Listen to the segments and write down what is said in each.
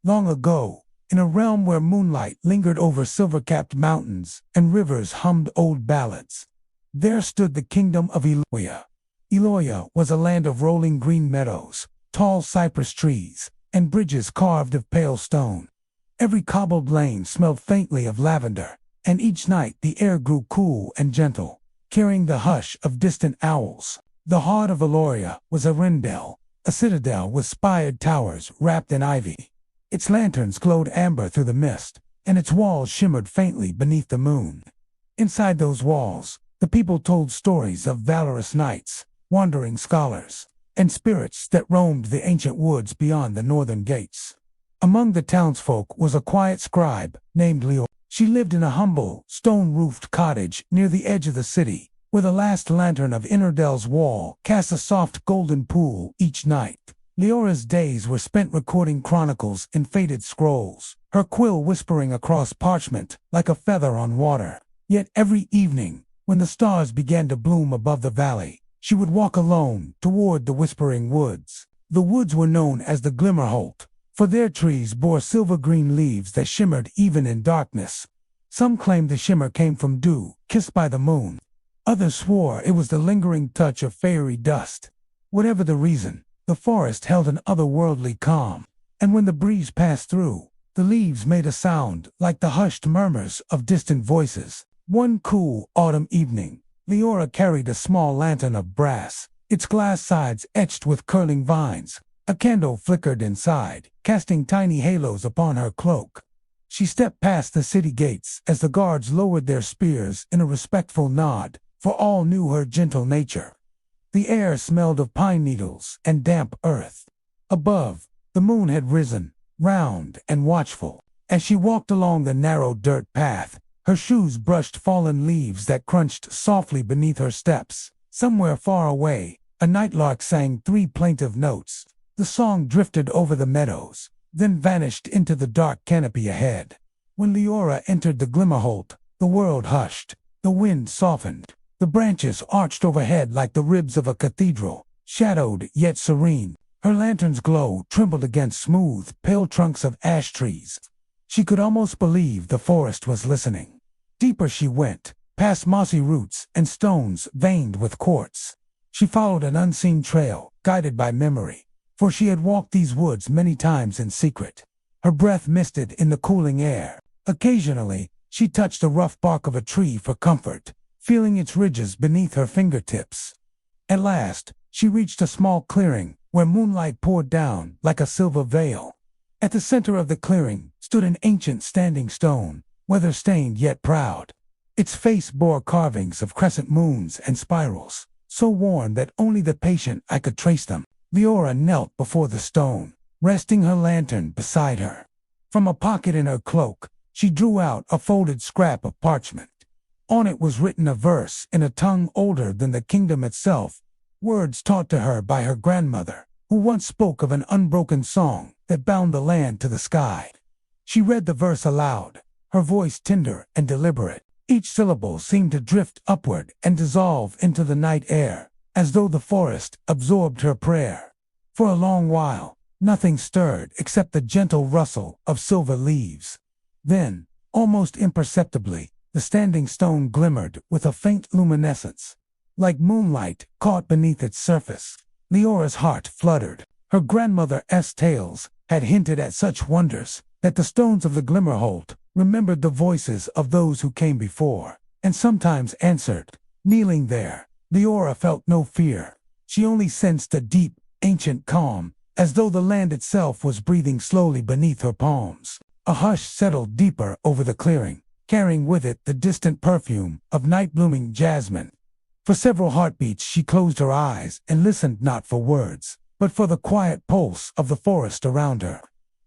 Long ago, in a realm where moonlight lingered over silver-capped mountains and rivers hummed old ballads, there stood the kingdom of Eloia. Eloia was a land of rolling green meadows, tall cypress trees, and bridges carved of pale stone. Every cobbled lane smelled faintly of lavender, and each night the air grew cool and gentle, carrying the hush of distant owls. The heart of Eloia was Arendelle, a citadel with spired towers wrapped in ivy. Its lanterns glowed amber through the mist, and its walls shimmered faintly beneath the moon. Inside those walls, the people told stories of valorous knights, wandering scholars, and spirits that roamed the ancient woods beyond the northern gates. Among the townsfolk was a quiet scribe named Leo. She lived in a humble, stone-roofed cottage near the edge of the city, where the last lantern of Innerdel's wall cast a soft golden pool each night. Leora's days were spent recording chronicles in faded scrolls, her quill whispering across parchment like a feather on water. Yet every evening, when the stars began to bloom above the valley, she would walk alone toward the whispering woods. The woods were known as the Glimmerholt, for their trees bore silver-green leaves that shimmered even in darkness. Some claimed the shimmer came from dew, kissed by the moon. Others swore it was the lingering touch of fairy dust. Whatever the reason, the forest held an otherworldly calm, and when the breeze passed through, the leaves made a sound like the hushed murmurs of distant voices. One cool autumn evening, Leora carried a small lantern of brass, its glass sides etched with curling vines. A candle flickered inside, casting tiny halos upon her cloak. She stepped past the city gates as the guards lowered their spears in a respectful nod, for all knew her gentle nature. The air smelled of pine needles and damp earth. Above, the moon had risen, round and watchful. As she walked along the narrow dirt path, her shoes brushed fallen leaves that crunched softly beneath her steps. Somewhere far away, a nightlark sang 3 plaintive notes. The song drifted over the meadows, then vanished into the dark canopy ahead. When Leora entered the Glimmerholt, the world hushed. The wind softened. The branches arched overhead like the ribs of a cathedral, shadowed yet serene. Her lantern's glow trembled against smooth, pale trunks of ash trees. She could almost believe the forest was listening. Deeper she went, past mossy roots and stones veined with quartz. She followed an unseen trail, guided by memory, for she had walked these woods many times in secret. Her breath misted in the cooling air. Occasionally, she touched the rough bark of a tree for comfort, feeling its ridges beneath her fingertips. At last, she reached a small clearing where moonlight poured down like a silver veil. At the center of the clearing stood an ancient standing stone, weather-stained yet proud. Its face bore carvings of crescent moons and spirals, so worn that only the patient eye could trace them. Leora knelt before the stone, resting her lantern beside her. From a pocket in her cloak, she drew out a folded scrap of parchment. On it was written a verse in a tongue older than the kingdom itself, words taught to her by her grandmother, who once spoke of an unbroken song that bound the land to the sky. She read the verse aloud, her voice tender and deliberate. Each syllable seemed to drift upward and dissolve into the night air, as though the forest absorbed her prayer. For a long while, nothing stirred except the gentle rustle of silver leaves. Then, almost imperceptibly, the standing stone glimmered with a faint luminescence, like moonlight caught beneath its surface. Leora's heart fluttered. Her grandmother's tales had hinted at such wonders that the stones of the Glimmerholt remembered the voices of those who came before, and sometimes answered. Kneeling there, Leora felt no fear. She only sensed a deep, ancient calm, as though the land itself was breathing slowly beneath her palms. A hush settled deeper over the clearing, carrying with it the distant perfume of night-blooming jasmine. For several heartbeats she closed her eyes and listened not for words, but for the quiet pulse of the forest around her.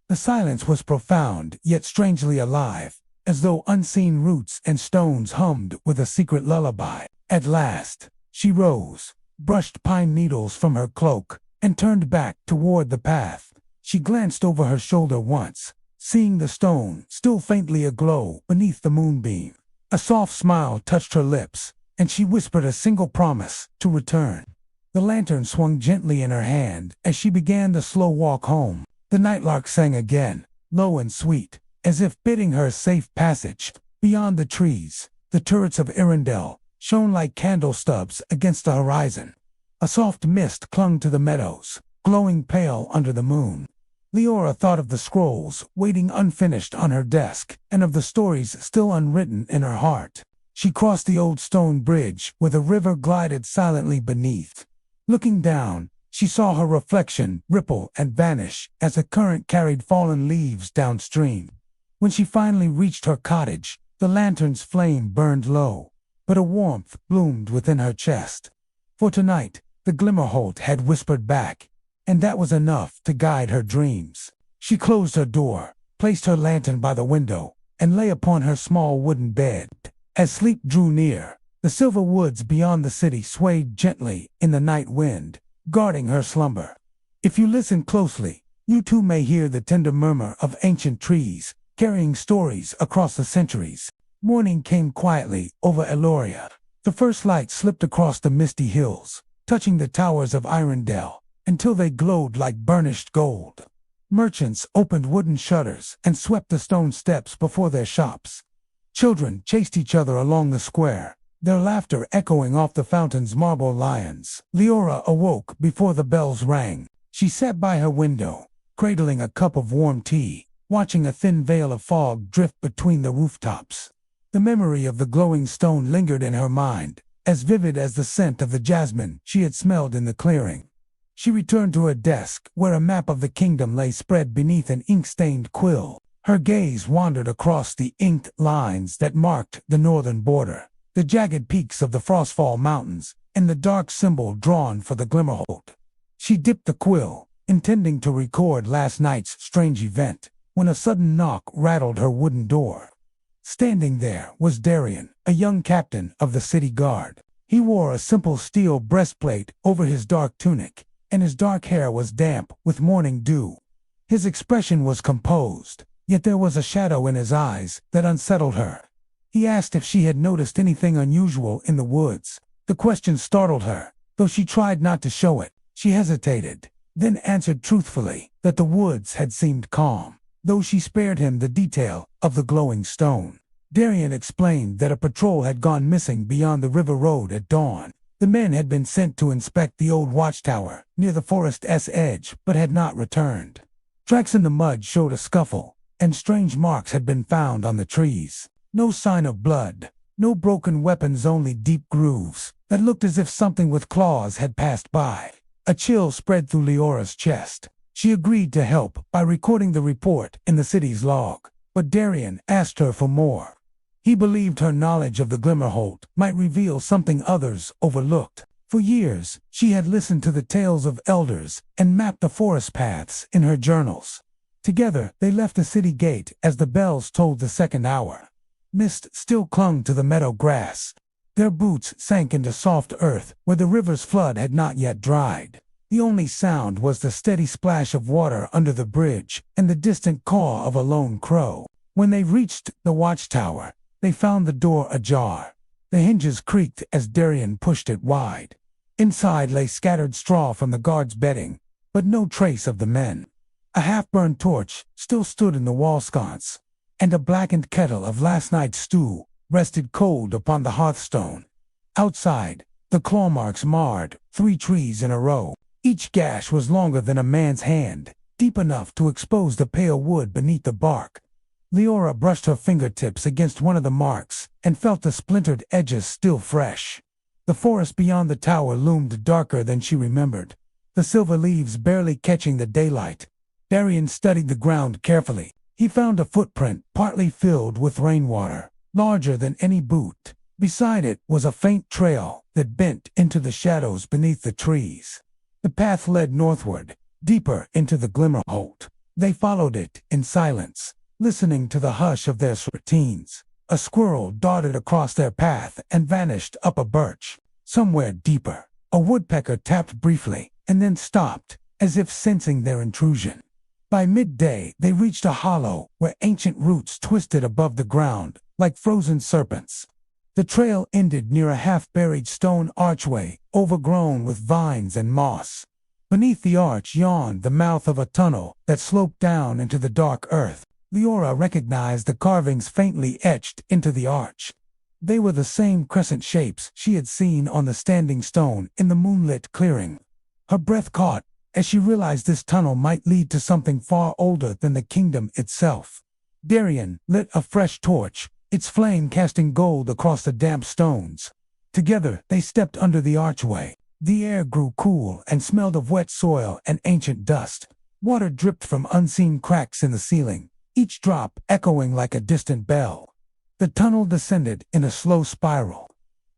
The silence was profound yet strangely alive, as though unseen roots and stones hummed with a secret lullaby. At last, she rose, brushed pine needles from her cloak, and turned back toward the path. She glanced over her shoulder once, seeing the stone still faintly aglow beneath the moonbeam. A soft smile touched her lips, and she whispered a single promise to return. The lantern swung gently in her hand as she began the slow walk home. The nightlark sang again, low and sweet, as if bidding her safe passage. Beyond the trees, the turrets of Arundel shone like candle stubs against the horizon. A soft mist clung to the meadows, glowing pale under the moon. Leora thought of the scrolls waiting unfinished on her desk, and of the stories still unwritten in her heart. She crossed the old stone bridge where the river glided silently beneath. Looking down, she saw her reflection ripple and vanish as the current carried fallen leaves downstream. When she finally reached her cottage, the lantern's flame burned low, but a warmth bloomed within her chest. For tonight, the Glimmerholt had whispered back, and that was enough to guide her dreams. She closed her door, placed her lantern by the window, and lay upon her small wooden bed. As sleep drew near, the silver woods beyond the city swayed gently in the night wind, guarding her slumber. If you listen closely, you too may hear the tender murmur of ancient trees, carrying stories across the centuries. Morning came quietly over Eloria. The first light slipped across the misty hills, touching the towers of Arundel, until they glowed like burnished gold. Merchants opened wooden shutters and swept the stone steps before their shops. Children chased each other along the square, their laughter echoing off the fountain's marble lions. Leora awoke before the bells rang. She sat by her window, cradling a cup of warm tea, watching a thin veil of fog drift between the rooftops. The memory of the glowing stone lingered in her mind, as vivid as the scent of the jasmine she had smelled in the clearing. She returned to her desk, where a map of the kingdom lay spread beneath an ink-stained quill. Her gaze wandered across the inked lines that marked the northern border, the jagged peaks of the Frostfall Mountains, and the dark symbol drawn for the Glimmerholt. She dipped the quill, intending to record last night's strange event, when a sudden knock rattled her wooden door. Standing there was Darian, a young captain of the city guard. He wore a simple steel breastplate over his dark tunic, and his dark hair was damp with morning dew. His expression was composed, yet there was a shadow in his eyes that unsettled her. He asked if she had noticed anything unusual in the woods. The question startled her, though she tried not to show it. She hesitated, then answered truthfully that the woods had seemed calm, though she spared him the detail of the glowing stone. Darian explained that a patrol had gone missing beyond the river road at dawn. The men had been sent to inspect the old watchtower near the forest's edge, but had not returned. Tracks in the mud showed a scuffle, and strange marks had been found on the trees. No sign of blood, no broken weapons, only deep grooves that looked as if something with claws had passed by. A chill spread through Leora's chest. She agreed to help by recording the report in the city's log, but Darian asked her for more. He believed her knowledge of the Glimmerholt might reveal something others overlooked. For years, she had listened to the tales of elders and mapped the forest paths in her journals. Together, they left the city gate as the bells tolled the second hour. Mist still clung to the meadow grass. Their boots sank into soft earth where the river's flood had not yet dried. The only sound was the steady splash of water under the bridge and the distant caw of a lone crow. When they reached the watchtower, they found the door ajar. The hinges creaked as Darian pushed it wide. Inside lay scattered straw from the guards' bedding, but no trace of the men. A half-burned torch still stood in the wall sconce, and a blackened kettle of last night's stew rested cold upon the hearthstone. Outside, the claw marks marred 3 trees in a row. Each gash was longer than a man's hand, deep enough to expose the pale wood beneath the bark. Leora brushed her fingertips against one of the marks and felt the splintered edges still fresh. The forest beyond the tower loomed darker than she remembered, the silver leaves barely catching the daylight. Darian studied the ground carefully. He found a footprint partly filled with rainwater, larger than any boot. Beside it was a faint trail that bent into the shadows beneath the trees. The path led northward, deeper into the Glimmerholt. They followed it in silence, listening to the hush of their routines. A squirrel darted across their path and vanished up a birch. Somewhere deeper, a woodpecker tapped briefly and then stopped, as if sensing their intrusion. By midday, they reached a hollow where ancient roots twisted above the ground like frozen serpents. The trail ended near a half-buried stone archway overgrown with vines and moss. Beneath the arch yawned the mouth of a tunnel that sloped down into the dark earth. Leora recognized the carvings faintly etched into the arch. They were the same crescent shapes she had seen on the standing stone in the moonlit clearing. Her breath caught as she realized this tunnel might lead to something far older than the kingdom itself. Darian lit a fresh torch, its flame casting gold across the damp stones. Together they stepped under the archway. The air grew cool and smelled of wet soil and ancient dust. Water dripped from unseen cracks in the ceiling, each drop echoing like a distant bell. The tunnel descended in a slow spiral.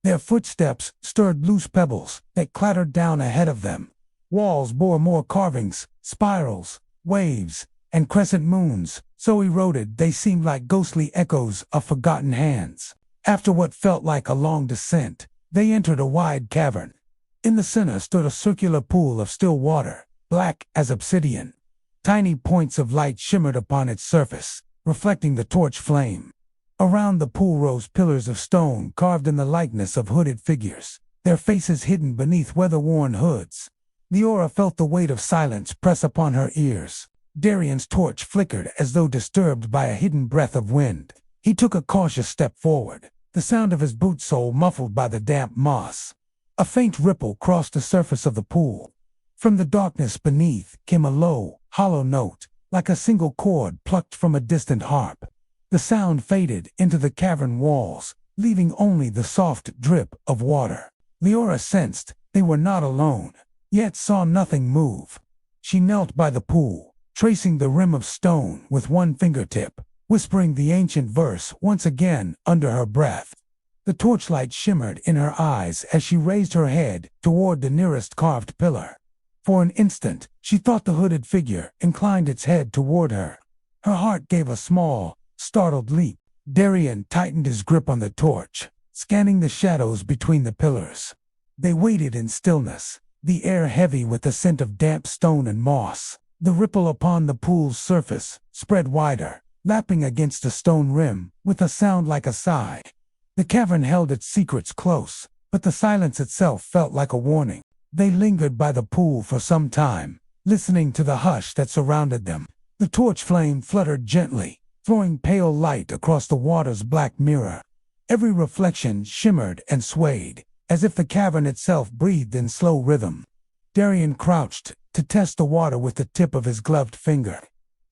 Their footsteps stirred loose pebbles that clattered down ahead of them. Walls bore more carvings, spirals, waves, and crescent moons, so eroded they seemed like ghostly echoes of forgotten hands. After what felt like a long descent, they entered a wide cavern. In the center stood a circular pool of still water, black as obsidian. Tiny points of light shimmered upon its surface, reflecting the torch flame. Around the pool rose pillars of stone carved in the likeness of hooded figures, their faces hidden beneath weather-worn hoods. Leora felt the weight of silence press upon her ears. Darian's torch flickered as though disturbed by a hidden breath of wind. He took a cautious step forward, the sound of his boot sole muffled by the damp moss. A faint ripple crossed the surface of the pool. From the darkness beneath came a low, hollow note, like a single chord plucked from a distant harp. The sound faded into the cavern walls, leaving only the soft drip of water. Leora sensed they were not alone, yet saw nothing move. She knelt by the pool, tracing the rim of stone with one fingertip, whispering the ancient verse once again under her breath. The torchlight shimmered in her eyes as she raised her head toward the nearest carved pillar. For an instant, she thought the hooded figure inclined its head toward her. Her heart gave a small, startled leap. Darian tightened his grip on the torch, scanning the shadows between the pillars. They waited in stillness, the air heavy with the scent of damp stone and moss. The ripple upon the pool's surface spread wider, lapping against the stone rim with a sound like a sigh. The cavern held its secrets close, but the silence itself felt like a warning. They lingered by the pool for some time, listening to the hush that surrounded them. The torch flame fluttered gently, throwing pale light across the water's black mirror. Every reflection shimmered and swayed, as if the cavern itself breathed in slow rhythm. Darian crouched to test the water with the tip of his gloved finger.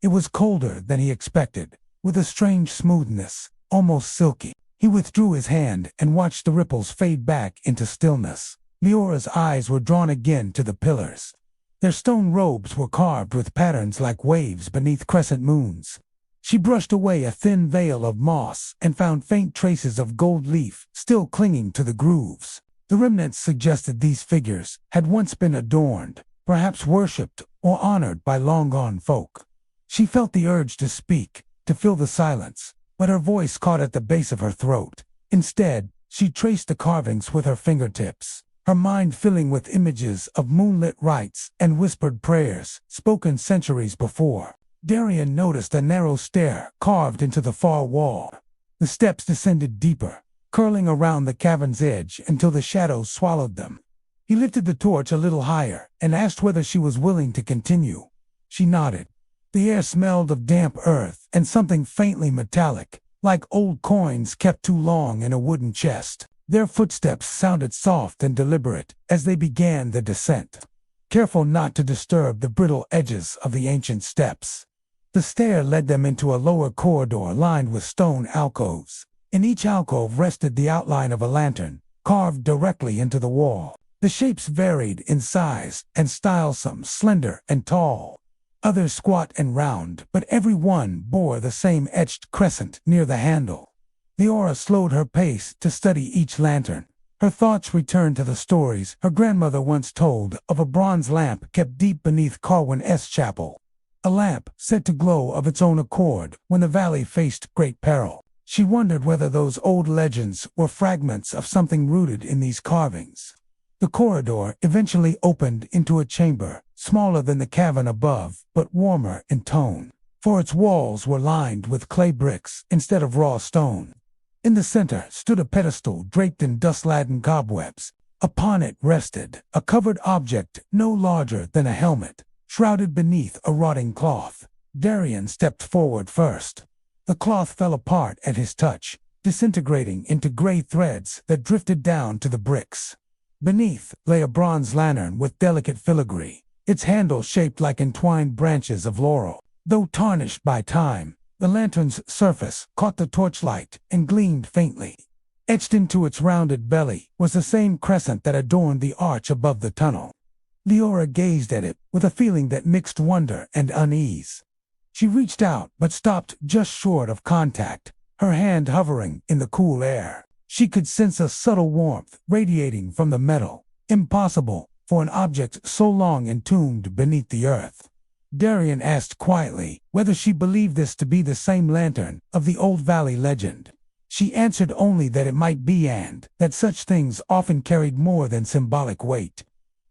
It was colder than he expected, with a strange smoothness, almost silky. He withdrew his hand and watched the ripples fade back into stillness. Leora's eyes were drawn again to the pillars. Their stone robes were carved with patterns like waves beneath crescent moons. She brushed away a thin veil of moss and found faint traces of gold leaf still clinging to the grooves. The remnants suggested these figures had once been adorned, perhaps worshipped or honored by long-gone folk. She felt the urge to speak, to fill the silence, but her voice caught at the base of her throat. Instead, she traced the carvings with her fingertips, her mind filling with images of moonlit rites and whispered prayers spoken centuries before. Darian noticed a narrow stair carved into the far wall. The steps descended deeper, curling around the cavern's edge until the shadows swallowed them. He lifted the torch a little higher and asked whether she was willing to continue. She nodded. The air smelled of damp earth and something faintly metallic, like old coins kept too long in a wooden chest. Their footsteps sounded soft and deliberate as they began the descent, careful not to disturb the brittle edges of the ancient steps. The stair led them into a lower corridor lined with stone alcoves. In each alcove rested the outline of a lantern, carved directly into the wall. The shapes varied in size and style, some slender and tall, others squat and round, but every one bore the same etched crescent near the handle. Leora slowed her pace to study each lantern. Her thoughts returned to the stories her grandmother once told of a bronze lamp kept deep beneath Caerwyn's chapel. A lamp set to glow of its own accord when the valley faced great peril. She wondered whether those old legends were fragments of something rooted in these carvings. The corridor eventually opened into a chamber, smaller than the cavern above, but warmer in tone, for its walls were lined with clay bricks instead of raw stone. In the center stood a pedestal draped in dust-laden cobwebs, Upon it rested a covered object no larger than a helmet, shrouded beneath a rotting cloth. Darian stepped forward first. The cloth fell apart at his touch, disintegrating into gray threads that drifted down to the bricks. Beneath lay a bronze lantern with delicate filigree, its handle shaped like entwined branches of laurel. Though tarnished by time, the lantern's surface caught the torchlight and gleamed faintly. Etched into its rounded belly was the same crescent that adorned the arch above the tunnel. Leora gazed at it with a feeling that mixed wonder and unease. She reached out but stopped just short of contact, her hand hovering in the cool air. She could sense a subtle warmth radiating from the metal, impossible for an object so long entombed beneath the earth. Darian asked quietly whether she believed this to be the same lantern of the old valley legend. She answered only that it might be and that such things often carried more than symbolic weight.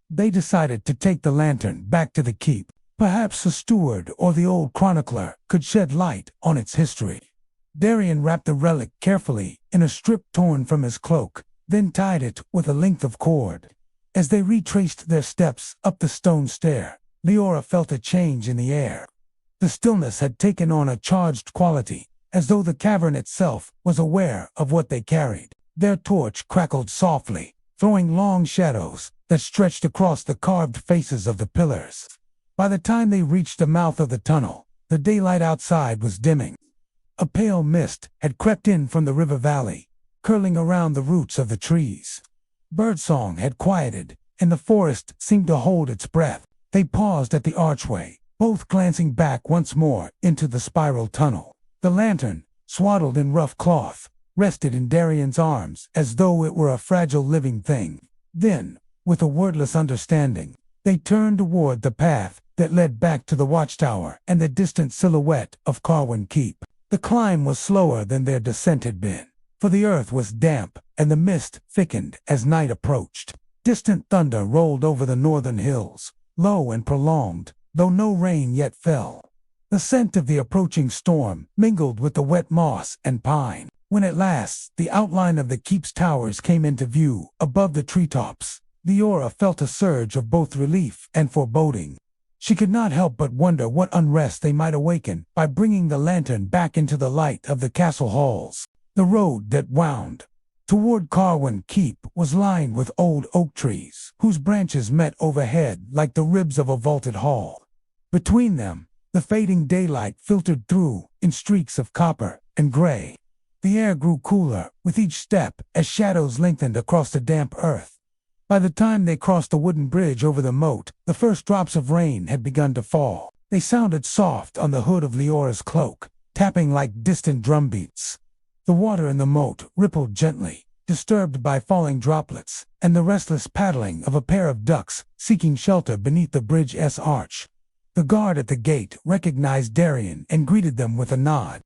They decided to take the lantern back to the keep. Perhaps the steward or the old chronicler could shed light on its history. Darian wrapped the relic carefully in a strip torn from his cloak, then tied it with a length of cord. As they retraced their steps up the stone stair, Leora felt a change in the air. The stillness had taken on a charged quality, as though the cavern itself was aware of what they carried. Their torch crackled softly, throwing long shadows that stretched across the carved faces of the pillars. By the time they reached the mouth of the tunnel, the daylight outside was dimming. A pale mist had crept in from the river valley, curling around the roots of the trees. Birdsong had quieted, and the forest seemed to hold its breath. They paused at the archway, both glancing back once more into the spiral tunnel. The lantern, swaddled in rough cloth, rested in Darian's arms as though it were a fragile living thing. Then, with a wordless understanding, they turned toward the path that led back to the watchtower and the distant silhouette of Caerwyn Keep. The climb was slower than their descent had been, for the earth was damp and the mist thickened as night approached. Distant thunder rolled over the northern hills, low and prolonged, though no rain yet fell. The scent of the approaching storm mingled with the wet moss and pine. When at last the outline of the keep's towers came into view above the treetops, Leora felt a surge of both relief and foreboding. She could not help but wonder what unrest they might awaken by bringing the lantern back into the light of the castle halls. The road that wound toward Caerwyn Keep was lined with old oak trees, whose branches met overhead like the ribs of a vaulted hall. Between them, the fading daylight filtered through in streaks of copper and gray. The air grew cooler with each step as shadows lengthened across the damp earth. By the time they crossed the wooden bridge over the moat, the first drops of rain had begun to fall. They sounded soft on the hood of Leora's cloak, tapping like distant drumbeats. The water in the moat rippled gently, disturbed by falling droplets, and the restless paddling of a pair of ducks seeking shelter beneath the bridge's arch. The guard at the gate recognized Darian and greeted them with a nod.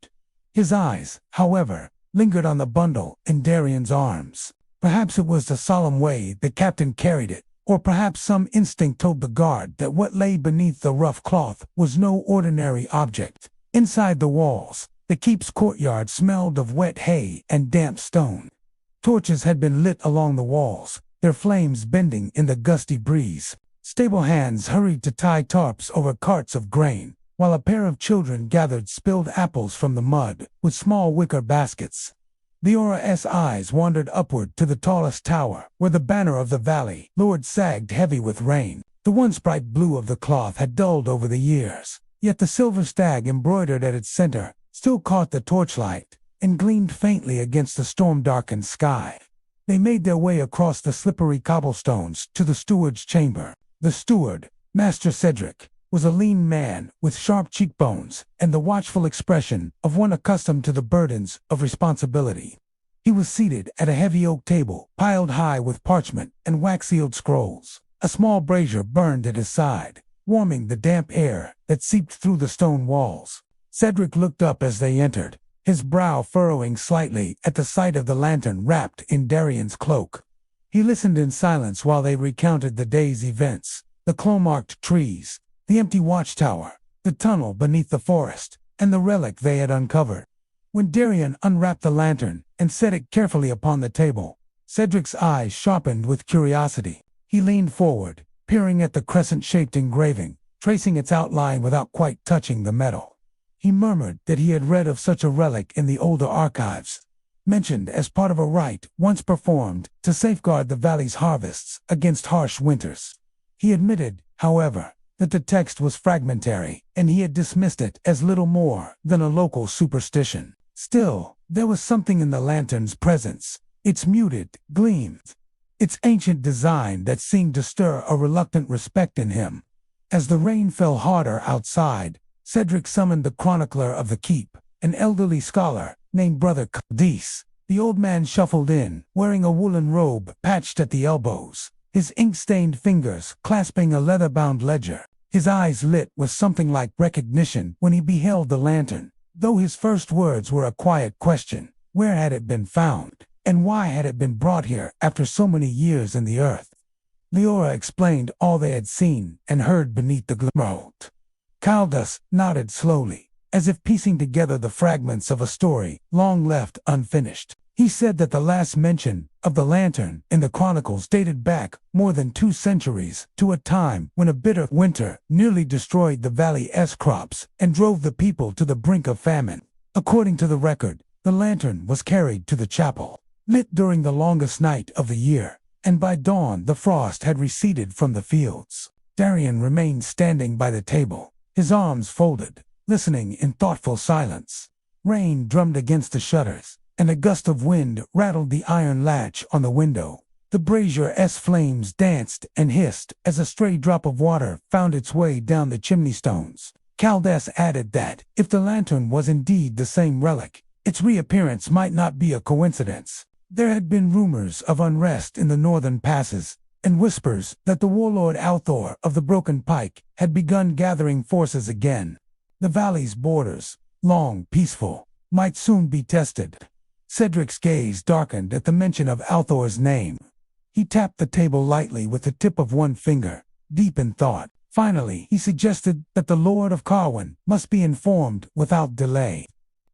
His eyes, however, lingered on the bundle in Darian's arms. Perhaps it was the solemn way the captain carried it, or perhaps some instinct told the guard that what lay beneath the rough cloth was no ordinary object. Inside the walls, the keep's courtyard smelled of wet hay and damp stone. Torches had been lit along the walls, their flames bending in the gusty breeze. Stable hands hurried to tie tarps over carts of grain, while a pair of children gathered spilled apples from the mud with small wicker baskets. Leora's eyes wandered upward to the tallest tower, where the banner of the valley lord sagged heavy with rain. The once bright blue of the cloth had dulled over the years, yet the silver stag embroidered at its center still caught the torchlight and gleamed faintly against the storm-darkened sky. They made their way across the slippery cobblestones to the steward's chamber. The steward, Master Cedric, was a lean man with sharp cheekbones and the watchful expression of one accustomed to the burdens of responsibility. He was seated at a heavy oak table piled high with parchment and wax-sealed scrolls. A small brazier burned at his side, warming the damp air that seeped through the stone walls. Cedric looked up as they entered, his brow furrowing slightly at the sight of the lantern wrapped in Darian's cloak. He listened in silence while they recounted the day's events, the claw-marked trees, the empty watchtower, the tunnel beneath the forest, and the relic they had uncovered. When Darian unwrapped the lantern and set it carefully upon the table, Cedric's eyes sharpened with curiosity. He leaned forward, peering at the crescent-shaped engraving, tracing its outline without quite touching the metal. He murmured that he had read of such a relic in the older archives, mentioned as part of a rite once performed to safeguard the valley's harvests against harsh winters. He admitted, however, that the text was fragmentary, and he had dismissed it as little more than a local superstition. Still, there was something in the lantern's presence, its muted gleams, its ancient design that seemed to stir a reluctant respect in him. As the rain fell harder outside, Cedric summoned the chronicler of the keep, an elderly scholar named Brother Cadiz. The old man shuffled in, wearing a woolen robe patched at the elbows, his ink-stained fingers clasping a leather-bound ledger. His eyes lit with something like recognition when he beheld the lantern, though his first words were a quiet question. Where had it been found, and why had it been brought here after so many years in the earth? Leora explained all they had seen and heard beneath the glimmer. Caldas nodded slowly, as if piecing together the fragments of a story long left unfinished. He said that the last mention of the lantern in the chronicles dated back more than 2 centuries to a time when a bitter winter nearly destroyed the valley's crops and drove the people to the brink of famine. According to the record, the lantern was carried to the chapel, lit during the longest night of the year, and by dawn the frost had receded from the fields. Darian remained standing by the table, his arms folded, listening in thoughtful silence. Rain drummed against the shutters, and a gust of wind rattled the iron latch on the window. The brazier's flames danced and hissed as a stray drop of water found its way down the chimney stones. Caldas added that, if the lantern was indeed the same relic, its reappearance might not be a coincidence. There had been rumors of unrest in the northern passes, and whispers that the warlord Althor of the Broken Pike had begun gathering forces again. The valley's borders, long peaceful, might soon be tested. Cedric's gaze darkened at the mention of Althor's name. He tapped the table lightly with the tip of one finger, deep in thought. Finally, he suggested that the Lord of Caerwyn must be informed without delay.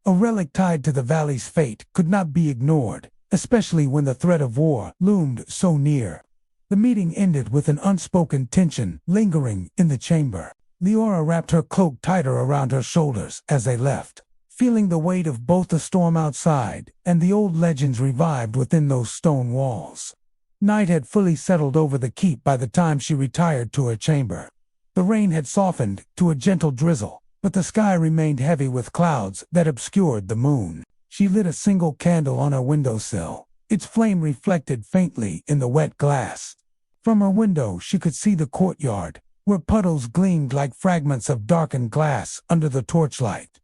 A relic tied to the valley's fate could not be ignored, especially when the threat of war loomed so near. The meeting ended with an unspoken tension lingering in the chamber. Leora wrapped her cloak tighter around her shoulders as they left, feeling the weight of both the storm outside and the old legends revived within those stone walls. Night had fully settled over the keep by the time she retired to her chamber. The rain had softened to a gentle drizzle, but the sky remained heavy with clouds that obscured the moon. She lit a single candle on her windowsill, its flame reflected faintly in the wet glass. From her window she could see the courtyard, where puddles gleamed like fragments of darkened glass under the torchlight.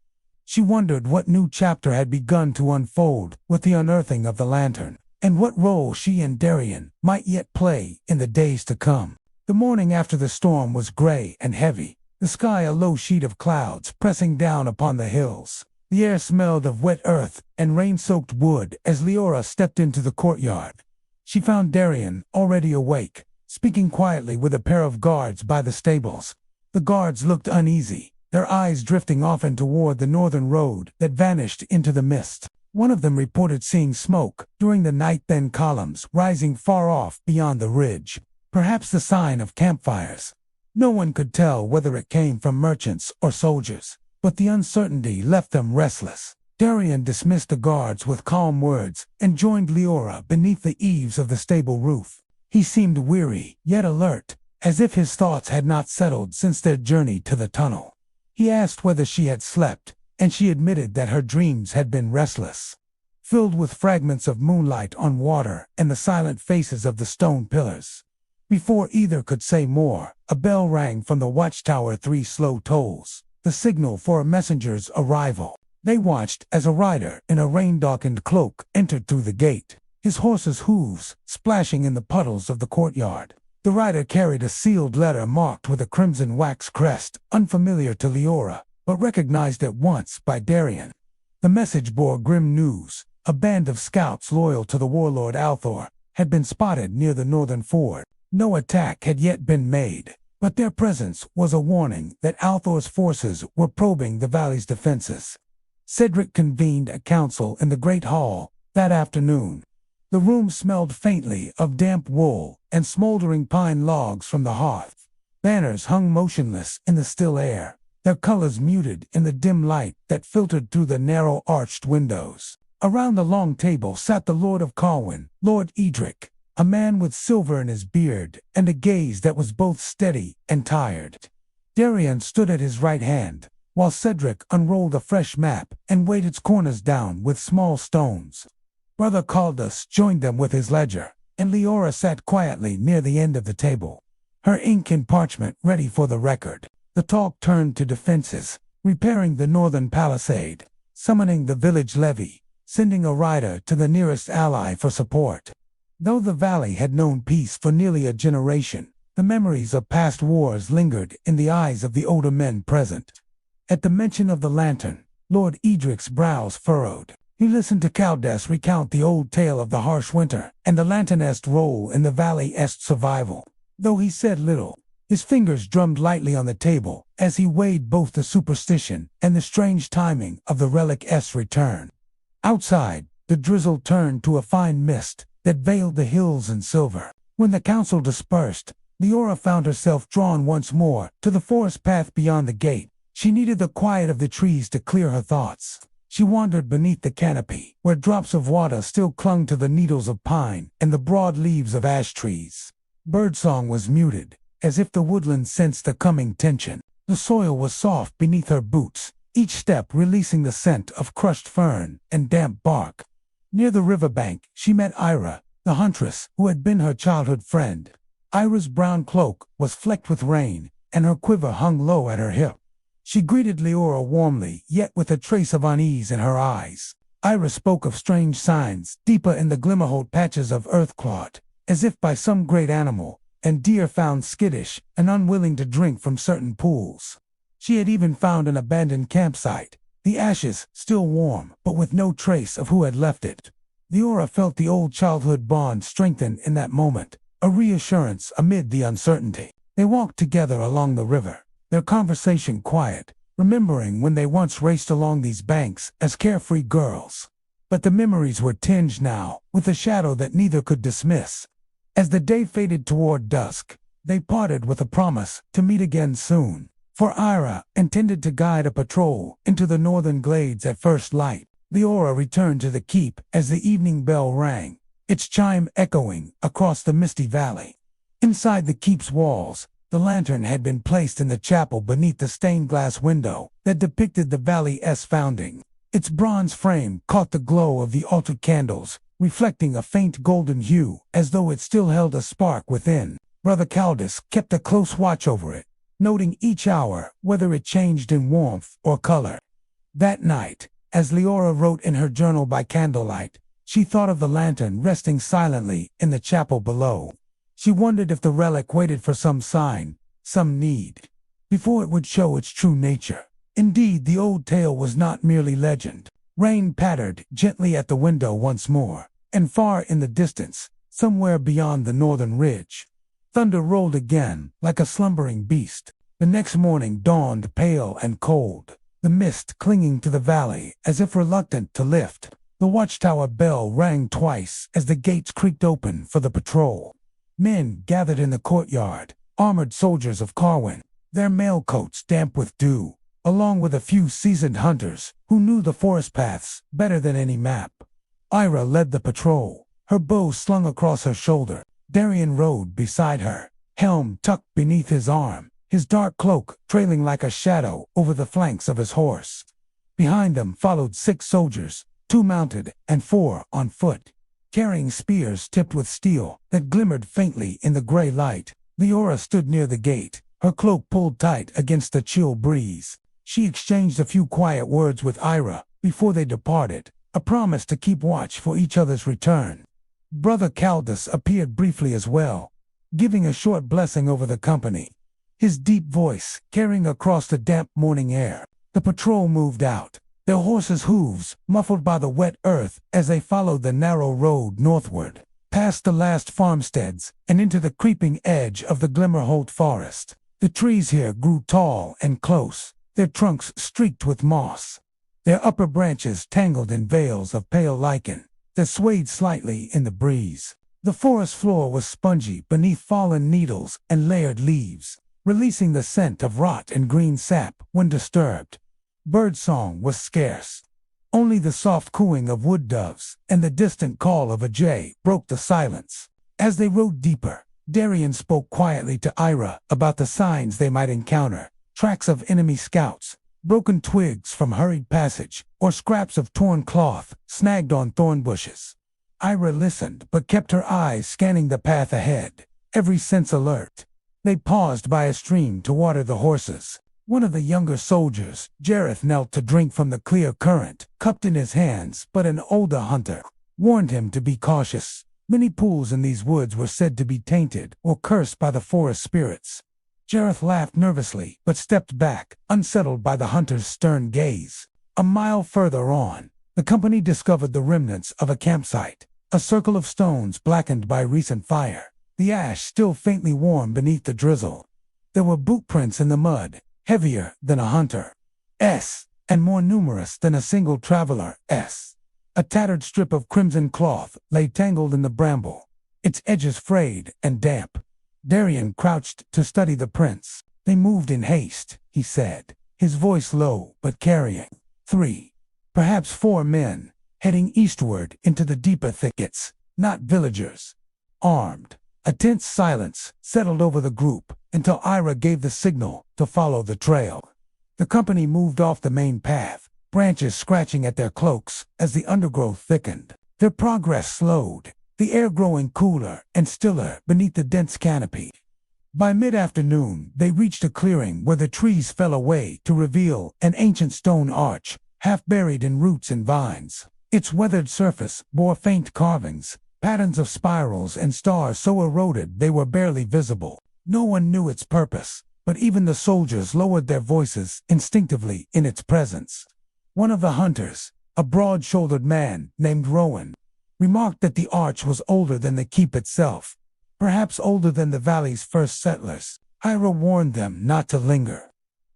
She wondered what new chapter had begun to unfold with the unearthing of the lantern, and what role she and Darian might yet play in the days to come. The morning after the storm was gray and heavy, the sky a low sheet of clouds pressing down upon the hills. The air smelled of wet earth and rain-soaked wood as Leora stepped into the courtyard. She found Darian already awake, speaking quietly with a pair of guards by the stables. The guards looked uneasy, their eyes drifting often toward the northern road that vanished into the mist. One of them reported seeing smoke during the night, then columns rising far off beyond the ridge, perhaps the sign of campfires. No one could tell whether it came from merchants or soldiers, but the uncertainty left them restless. Darian dismissed the guards with calm words and joined Leora beneath the eaves of the stable roof. He seemed weary, yet alert, as if his thoughts had not settled since their journey to the tunnel. He asked whether she had slept, and she admitted that her dreams had been restless, filled with fragments of moonlight on water and the silent faces of the stone pillars. Before either could say more, a bell rang from the watchtower, 3 slow tolls, the signal for a messenger's arrival. They watched as a rider in a rain-darkened cloak entered through the gate, his horse's hooves splashing in the puddles of the courtyard. The rider carried a sealed letter marked with a crimson wax crest, unfamiliar to Leora, but recognized at once by Darian. The message bore grim news. A band of scouts loyal to the warlord Althor had been spotted near the northern ford. No attack had yet been made, but their presence was a warning that Althor's forces were probing the valley's defenses. Cedric convened a council in the Great Hall that afternoon. The room smelled faintly of damp wool and smoldering pine logs from the hearth. Banners hung motionless in the still air, their colors muted in the dim light that filtered through the narrow arched windows. Around the long table sat the Lord of Caerwyn, Lord Edric, a man with silver in his beard and a gaze that was both steady and tired. Darian stood at his right hand, while Cedric unrolled a fresh map and weighed its corners down with small stones. Brother Caldus joined them with his ledger, and Leora sat quietly near the end of the table, her ink and parchment ready for the record. The talk turned to defenses, repairing the northern palisade, summoning the village levy, sending a rider to the nearest ally for support. Though the valley had known peace for nearly a generation, the memories of past wars lingered in the eyes of the older men present. At the mention of the lantern, Lord Edric's brows furrowed. He listened to Caldus recount the old tale of the harsh winter and the lantern's role in the valley's survival. Though he said little, his fingers drummed lightly on the table as he weighed both the superstition and the strange timing of the relic's return. Outside, the drizzle turned to a fine mist that veiled the hills in silver. When the council dispersed, Leora found herself drawn once more to the forest path beyond the gate. She needed the quiet of the trees to clear her thoughts. She wandered beneath the canopy, where drops of water still clung to the needles of pine and the broad leaves of ash trees. Birdsong was muted, as if the woodland sensed the coming tension. The soil was soft beneath her boots, each step releasing the scent of crushed fern and damp bark. Near the riverbank, she met Ira, the huntress who had been her childhood friend. Ira's brown cloak was flecked with rain, and her quiver hung low at her hip. She greeted Leora warmly, yet with a trace of unease in her eyes. Ira spoke of strange signs deeper in the glimmerhold patches of earthclot, as if by some great animal, and deer found skittish and unwilling to drink from certain pools. She had even found an abandoned campsite, the ashes still warm, but with no trace of who had left it. Leora felt the old childhood bond strengthen in that moment, a reassurance amid the uncertainty. They walked together along the river, their conversation quiet, remembering when they once raced along these banks as carefree girls. But the memories were tinged now with a shadow that neither could dismiss. As the day faded toward dusk, they parted with a promise to meet again soon, for Ira intended to guide a patrol into the northern glades at first light. Leora returned to the keep as the evening bell rang, its chime echoing across the misty valley. Inside the keep's walls, the lantern had been placed in the chapel beneath the stained glass window that depicted the valley's founding. Its bronze frame caught the glow of the altar candles, reflecting a faint golden hue, as though it still held a spark within. Brother Caldus kept a close watch over it, noting each hour whether it changed in warmth or color. That night, as Leora wrote in her journal by candlelight, she thought of the lantern resting silently in the chapel below. She wondered if the relic waited for some sign, some need, before it would show its true nature. Indeed, the old tale was not merely legend. Rain pattered gently at the window once more, and far in the distance, somewhere beyond the northern ridge, thunder rolled again like a slumbering beast. The next morning dawned pale and cold, the mist clinging to the valley as if reluctant to lift. The watchtower bell rang twice as the gates creaked open for the patrol. Men gathered in the courtyard, armored soldiers of Caerwyn, their mail coats damp with dew, along with a few seasoned hunters who knew the forest paths better than any map. Ira led the patrol, her bow slung across her shoulder. Darian rode beside her, helm tucked beneath his arm, his dark cloak trailing like a shadow over the flanks of his horse. Behind them followed 6 soldiers, 2 mounted and 4 on foot, carrying spears tipped with steel that glimmered faintly in the gray light. Leora stood near the gate, her cloak pulled tight against the chill breeze. She exchanged a few quiet words with Ira before they departed, a promise to keep watch for each other's return. Brother Caldus appeared briefly as well, giving a short blessing over the company, his deep voice carrying across the damp morning air. The patrol moved out, their horses' hooves muffled by the wet earth as they followed the narrow road northward, past the last farmsteads and into the creeping edge of the Glimmerholt forest. The trees here grew tall and close, their trunks streaked with moss, their upper branches tangled in veils of pale lichen. that swayed slightly in the breeze. The forest floor was spongy beneath fallen needles and layered leaves, releasing the scent of rot and green sap when disturbed. Birdsong was scarce. Only the soft cooing of wood doves and the distant call of a jay broke the silence. As they rode deeper, Darian spoke quietly to Ira about the signs they might encounter: tracks of enemy scouts, broken twigs from hurried passage, or scraps of torn cloth snagged on thorn bushes. Ira listened but kept her eyes scanning the path ahead, every sense alert. They paused by a stream to water the horses. One of the younger soldiers, Jareth, knelt to drink from the clear current, cupped in his hands, but an older hunter warned him to be cautious. Many pools in these woods were said to be tainted or cursed by the forest spirits. Jareth laughed nervously but stepped back, unsettled by the hunter's stern gaze. A mile further on, the company discovered the remnants of a campsite, a circle of stones blackened by recent fire, the ash still faintly warm beneath the drizzle. There were boot prints in the mud, heavier than a hunter's, and more numerous than a single traveler's. A tattered strip of crimson cloth lay tangled in the bramble, its edges frayed and damp. Darian crouched to study the prints. They moved in haste, he said, his voice low but carrying. 3, perhaps 4 men, heading eastward into the deeper thickets, not villagers. Armed. A tense silence settled over the group until Ira gave the signal to follow the trail. The company moved off the main path, branches scratching at their cloaks as the undergrowth thickened. Their progress slowed, the air growing cooler and stiller beneath the dense canopy. By mid-afternoon, they reached a clearing where the trees fell away to reveal an ancient stone arch, half buried in roots and vines. Its weathered surface bore faint carvings, patterns of spirals and stars so eroded they were barely visible. No one knew its purpose, but even the soldiers lowered their voices instinctively in its presence. One of the hunters, a broad-shouldered man named Rowan, remarked that the arch was older than the keep itself, perhaps older than the valley's first settlers. Ira warned them not to linger.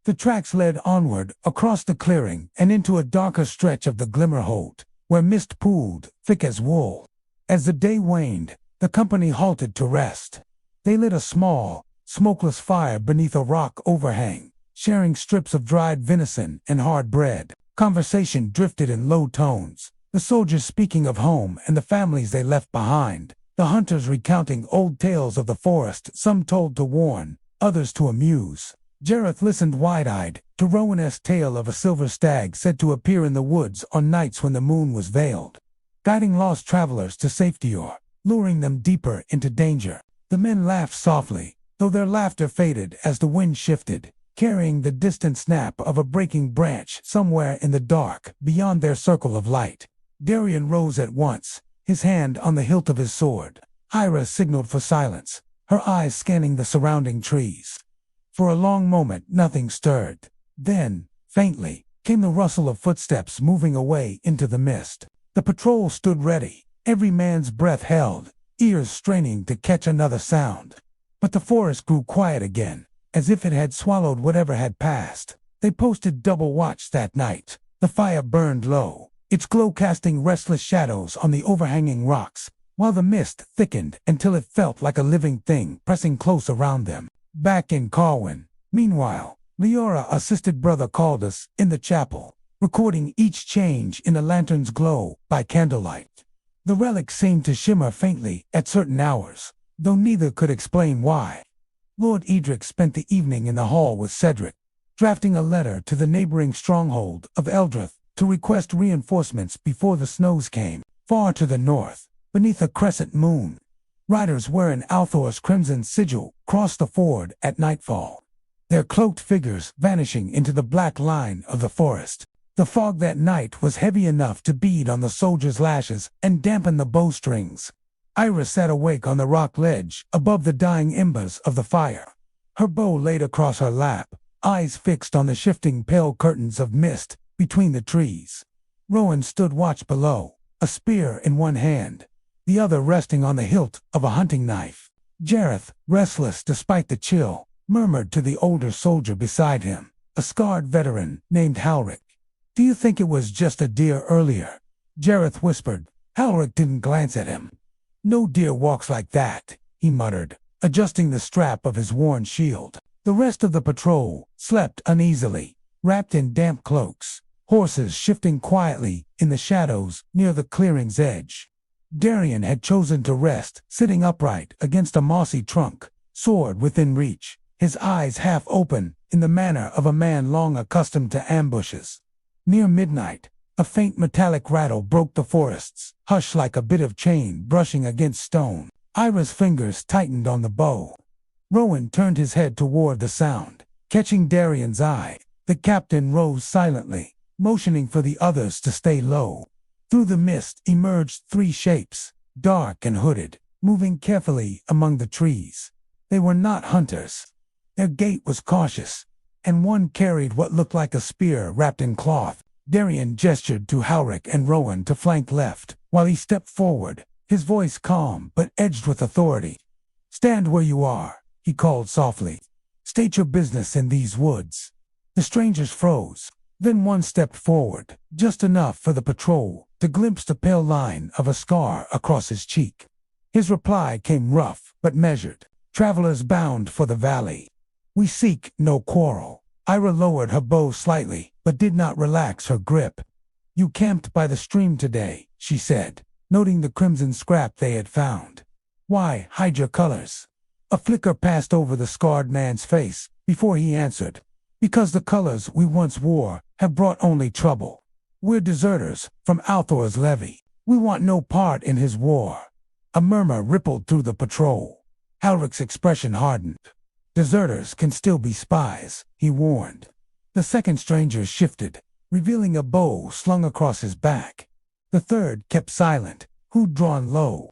The tracks led onward across the clearing and into a darker stretch of the Glimmerhold, where mist pooled, thick as wool. As the day waned, the company halted to rest. They lit a small, smokeless fire beneath a rock overhang, sharing strips of dried venison and hard bread. Conversation drifted in low tones, the soldiers speaking of home and the families they left behind, the hunters recounting old tales of the forest, some told to warn, others to amuse. Jareth listened wide-eyed to Rowan's tale of a silver stag said to appear in the woods on nights when the moon was veiled, guiding lost travelers to safety or luring them deeper into danger. The men laughed softly, though their laughter faded as the wind shifted, carrying the distant snap of a breaking branch somewhere in the dark beyond their circle of light. Darian rose at once, his hand on the hilt of his sword. Ira signaled for silence, her eyes scanning the surrounding trees. For a long moment nothing stirred. Then, faintly, came the rustle of footsteps moving away into the mist. The patrol stood ready, every man's breath held, ears straining to catch another sound. But the forest grew quiet again, as if it had swallowed whatever had passed. They posted double watch that night. The fire burned low, its glow casting restless shadows on the overhanging rocks, while the mist thickened until it felt like a living thing pressing close around them. Back in Caerwyn, meanwhile, Leora assisted Brother Caldus in the chapel, recording each change in the lantern's glow by candlelight. The relics seemed to shimmer faintly at certain hours, though neither could explain why. Lord Edric spent the evening in the hall with Cedric, drafting a letter to the neighboring stronghold of Eldrith to request reinforcements before the snows came. Far to the north, beneath a crescent moon, riders wearing Althor's crimson sigil crossed the ford at nightfall, their cloaked figures vanishing into the black line of the forest. The fog that night was heavy enough to bead on the soldiers' lashes and dampen the bowstrings. Ira sat awake on the rock ledge above the dying embers of the fire, her bow laid across her lap, eyes fixed on the shifting pale curtains of mist between the trees. Rowan stood watch below, a spear in one hand, the other resting on the hilt of a hunting knife. Jareth, restless despite the chill, murmured to the older soldier beside him, a scarred veteran named Halric. "Do you think it was just a deer earlier?" Jareth whispered, Halric didn't glance at him. "No deer walks like that," he muttered, adjusting the strap of his worn shield. The rest of the patrol slept uneasily, wrapped in damp cloaks, horses shifting quietly in the shadows near the clearing's edge. Darian had chosen to rest, sitting upright against a mossy trunk, sword within reach, his eyes half open in the manner of a man long accustomed to ambushes. Near midnight, a faint metallic rattle broke the forest's hush like a bit of chain brushing against stone. Ira's fingers tightened on the bow. Rowan turned his head toward the sound. Catching Darian's eye, the captain rose silently, motioning for the others to stay low. Through the mist emerged three shapes, dark and hooded, moving carefully among the trees. They were not hunters. Their gait was cautious, and one carried what looked like a spear wrapped in cloth. Darian gestured to Halric and Rowan to flank left, while he stepped forward, his voice calm but edged with authority. "Stand where you are," he called softly. "State your business in these woods." The strangers froze. Then one stepped forward, just enough for the patrol to glimpse the pale line of a scar across his cheek. His reply came rough but measured. "Travelers bound for the valley. We seek no quarrel." Ira lowered her bow slightly, but did not relax her grip. "You camped by the stream today," she said, noting the crimson scrap they had found. "Why hide your colors?" A flicker passed over the scarred man's face before he answered. "Because the colors we once wore have brought only trouble. We're deserters from Althor's levy. We want no part in his war." A murmur rippled through the patrol. Halric's expression hardened. "Deserters can still be spies," he warned. The second stranger shifted, revealing a bow slung across his back. The third kept silent, hood drawn low.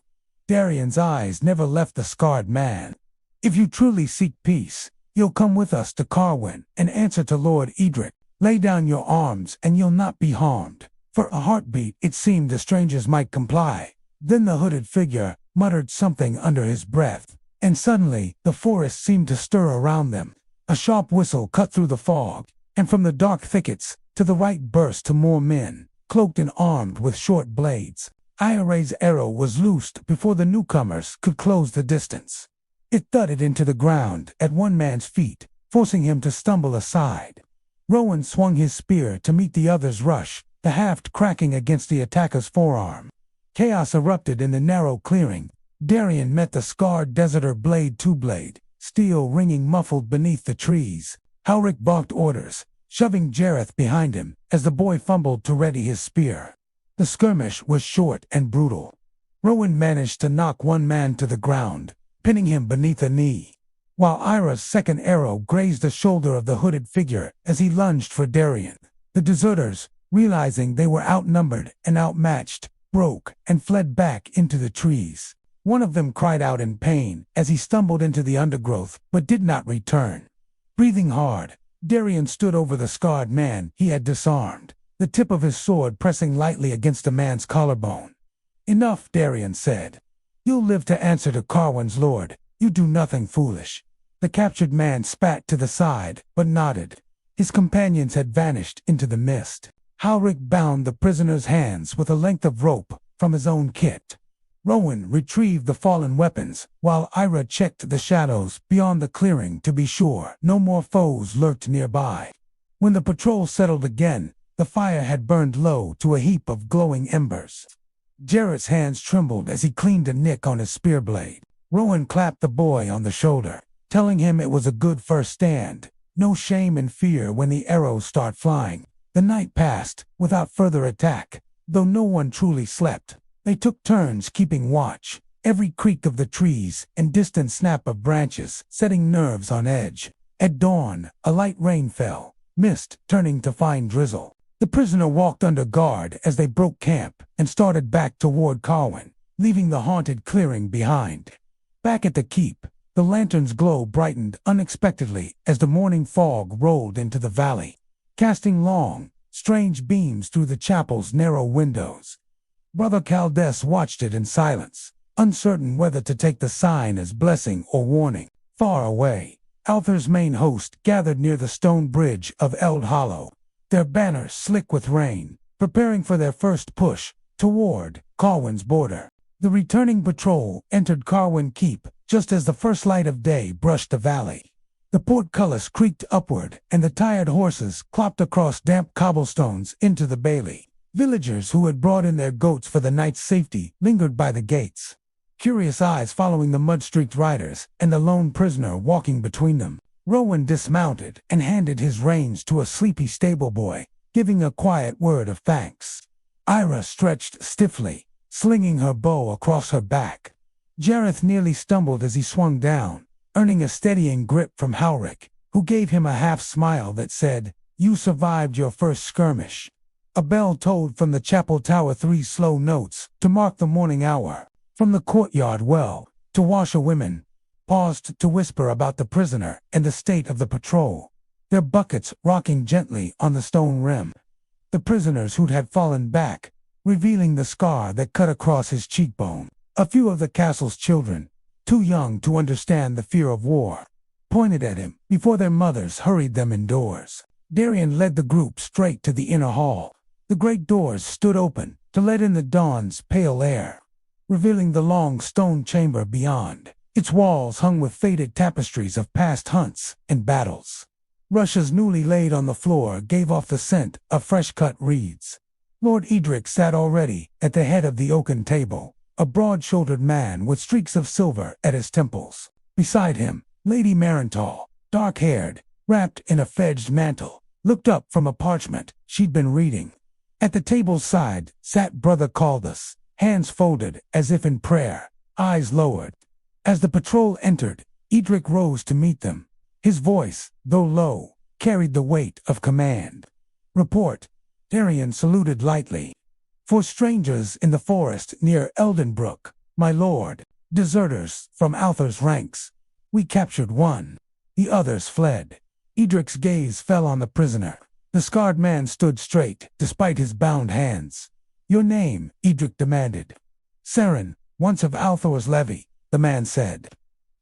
Darian's eyes never left the scarred man. "If you truly seek peace, you'll come with us to Caerwyn and answer to Lord Edric. Lay down your arms and you'll not be harmed." For a heartbeat it seemed the strangers might comply. Then the hooded figure muttered something under his breath, and suddenly the forest seemed to stir around them. A sharp whistle cut through the fog, and from the dark thickets to the right burst to more men, cloaked and armed with short blades. Ira's arrow was loosed before the newcomers could close the distance. It thudded into the ground at one man's feet, forcing him to stumble aside. Rowan swung his spear to meet the other's rush, the haft cracking against the attacker's forearm. Chaos erupted in the narrow clearing. Darian met the scarred deserter blade to blade, steel ringing muffled beneath the trees. Halric barked orders, shoving Jareth behind him as the boy fumbled to ready his spear. The skirmish was short and brutal. Rowan managed to knock one man to the ground, pinning him beneath a knee, while Ira's second arrow grazed the shoulder of the hooded figure as he lunged for Darian. The deserters, realizing they were outnumbered and outmatched, broke and fled back into the trees. One of them cried out in pain as he stumbled into the undergrowth but did not return. Breathing hard, Darian stood over the scarred man he had disarmed, the tip of his sword pressing lightly against the man's collarbone. "Enough," Darian said. "You'll live to answer to Caerwyn's lord. You do nothing foolish." The captured man spat to the side, but nodded. His companions had vanished into the mist. Halric bound the prisoner's hands with a length of rope from his own kit. Rowan retrieved the fallen weapons, while Ira checked the shadows beyond the clearing to be sure no more foes lurked nearby. When the patrol settled again, the fire had burned low to a heap of glowing embers. Jareth's hands trembled as he cleaned a nick on his spear blade. Rowan clapped the boy on the shoulder, telling him it was a good first stand. No shame and fear when the arrows start flying. The night passed without further attack, though no one truly slept. They took turns keeping watch, every creak of the trees and distant snap of branches setting nerves on edge. At dawn, a light rain fell, mist turning to fine drizzle. The prisoner walked under guard as they broke camp and started back toward Caerwyn, leaving the haunted clearing behind. Back at the keep, the lantern's glow brightened unexpectedly as the morning fog rolled into the valley, casting long, strange beams through the chapel's narrow windows. Brother Caldess watched it in silence, uncertain whether to take the sign as blessing or warning. Far away, Althor's main host gathered near the stone bridge of Eld Hollow, their banners slick with rain, preparing for their first push toward Caerwyn's border. The returning patrol entered Caerwyn Keep just as the first light of day brushed the valley. The portcullis creaked upward, and the tired horses clopped across damp cobblestones into the bailey. Villagers who had brought in their goats for the night's safety lingered by the gates, curious eyes following the mud-streaked riders and the lone prisoner walking between them. Rowan dismounted and handed his reins to a sleepy stable boy, giving a quiet word of thanks. Ira stretched stiffly, slinging her bow across her back. Jareth nearly stumbled as he swung down, earning a steadying grip from Howrick, who gave him a half-smile that said, "You survived your first skirmish." A bell tolled from the chapel tower 3 slow notes to mark the morning hour. From the courtyard well, to washerwomen paused to whisper about the prisoner and the state of the patrol, their buckets rocking gently on the stone rim. The prisoners who had fallen back, revealing the scar that cut across his cheekbone. A few of the castle's children, too young to understand the fear of war, pointed at him before their mothers hurried them indoors. Darian led the group straight to the inner hall. The great doors stood open to let in the dawn's pale air, revealing the long stone chamber beyond. Its walls hung with faded tapestries of past hunts and battles. Rushes newly laid on the floor gave off the scent of fresh-cut reeds. Lord Edric sat already at the head of the oaken table, a broad-shouldered man with streaks of silver at his temples. Beside him, Lady Marental, dark-haired, wrapped in a fedged mantle, looked up from a parchment she'd been reading. At the table's side sat Brother Caldus, hands folded as if in prayer, eyes lowered. As the patrol entered, Edric rose to meet them. His voice, though low, carried the weight of command. "Report." Darian saluted lightly. "For strangers in the forest near Eldenbrook, my lord, deserters from Althor's ranks, we captured one. The others fled." Edric's gaze fell on the prisoner. The scarred man stood straight, despite his bound hands. "Your name?" Edric demanded. "Seren, once of Althor's levy," the man said.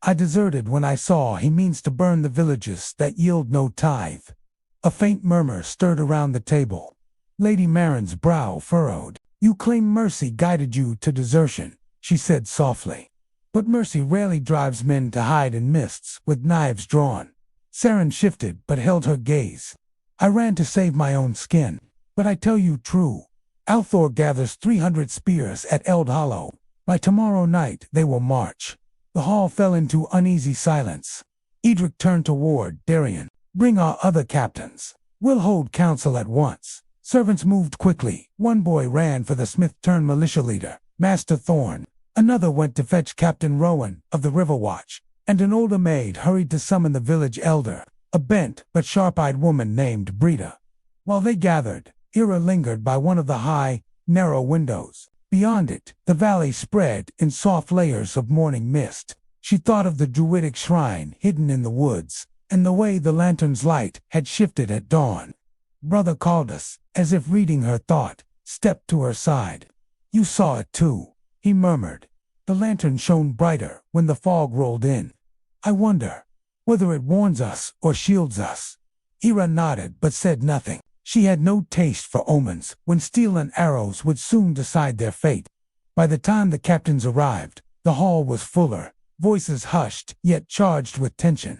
"I deserted when I saw he means to burn the villages that yield no tithe." A faint murmur stirred around the table. Lady Maren's brow furrowed. "You claim mercy guided you to desertion," she said softly. "But mercy rarely drives men to hide in mists with knives drawn." Seren shifted but held her gaze. "I ran to save my own skin, but I tell you true. Althor gathers 300 spears at Eld Hollow. By tomorrow night they will march." The hall fell into uneasy silence. Edric turned toward Darian. "Bring our other captains. We'll hold council at once." Servants moved quickly. One boy ran for the smith-turned-militia leader, Master Thorn. Another went to fetch Captain Rowan of the River Watch, and an older maid hurried to summon the village elder, a bent but sharp-eyed woman named Brita. While they gathered, Ira lingered by one of the high, narrow windows. Beyond it, the valley spread in soft layers of morning mist. She thought of the druidic shrine hidden in the woods, and the way the lantern's light had shifted at dawn. Brother Caldus, as if reading her thought, stepped to her side. "You saw it too," he murmured. "The lantern shone brighter when the fog rolled in. I wonder whether it warns us or shields us." Ira nodded but said nothing. She had no taste for omens when steel and arrows would soon decide their fate. By the time the captains arrived, the hall was fuller, voices hushed yet charged with tension.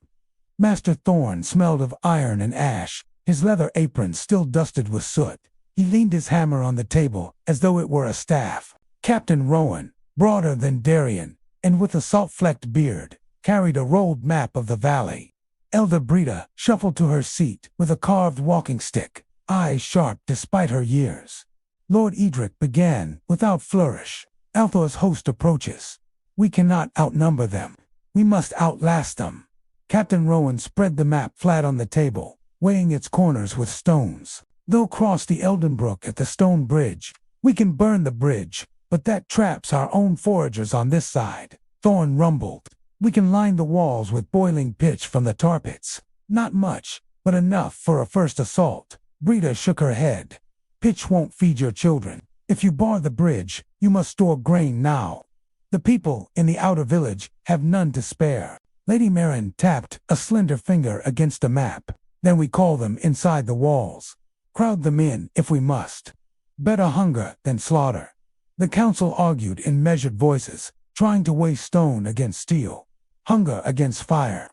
Master Thorn smelled of iron and ash, his leather apron still dusted with soot. He leaned his hammer on the table as though it were a staff. Captain Rowan, broader than Darian, and with a salt-flecked beard, carried a rolled map of the valley. Elder Brita shuffled to her seat with a carved walking stick, eyes sharp despite her years. Lord Edric began without flourish. "Althor's host approaches. We cannot outnumber them. We must outlast them." Captain Rowan spread the map flat on the table, weighing its corners with stones. "They'll cross the Eldenbrook at the stone bridge. We can burn the bridge, but that traps our own foragers on this side." Thorn rumbled. "We can line the walls with boiling pitch from the tar pits. Not much, but enough for a first assault." Brita shook her head. "Pitch won't feed your children. If you bar the bridge, you must store grain now. The people in the outer village have none to spare." Lady Maren tapped a slender finger against a map. "Then we call them inside the walls. Crowd them in if we must. Better hunger than slaughter." The council argued in measured voices, trying to weigh stone against steel, hunger against fire.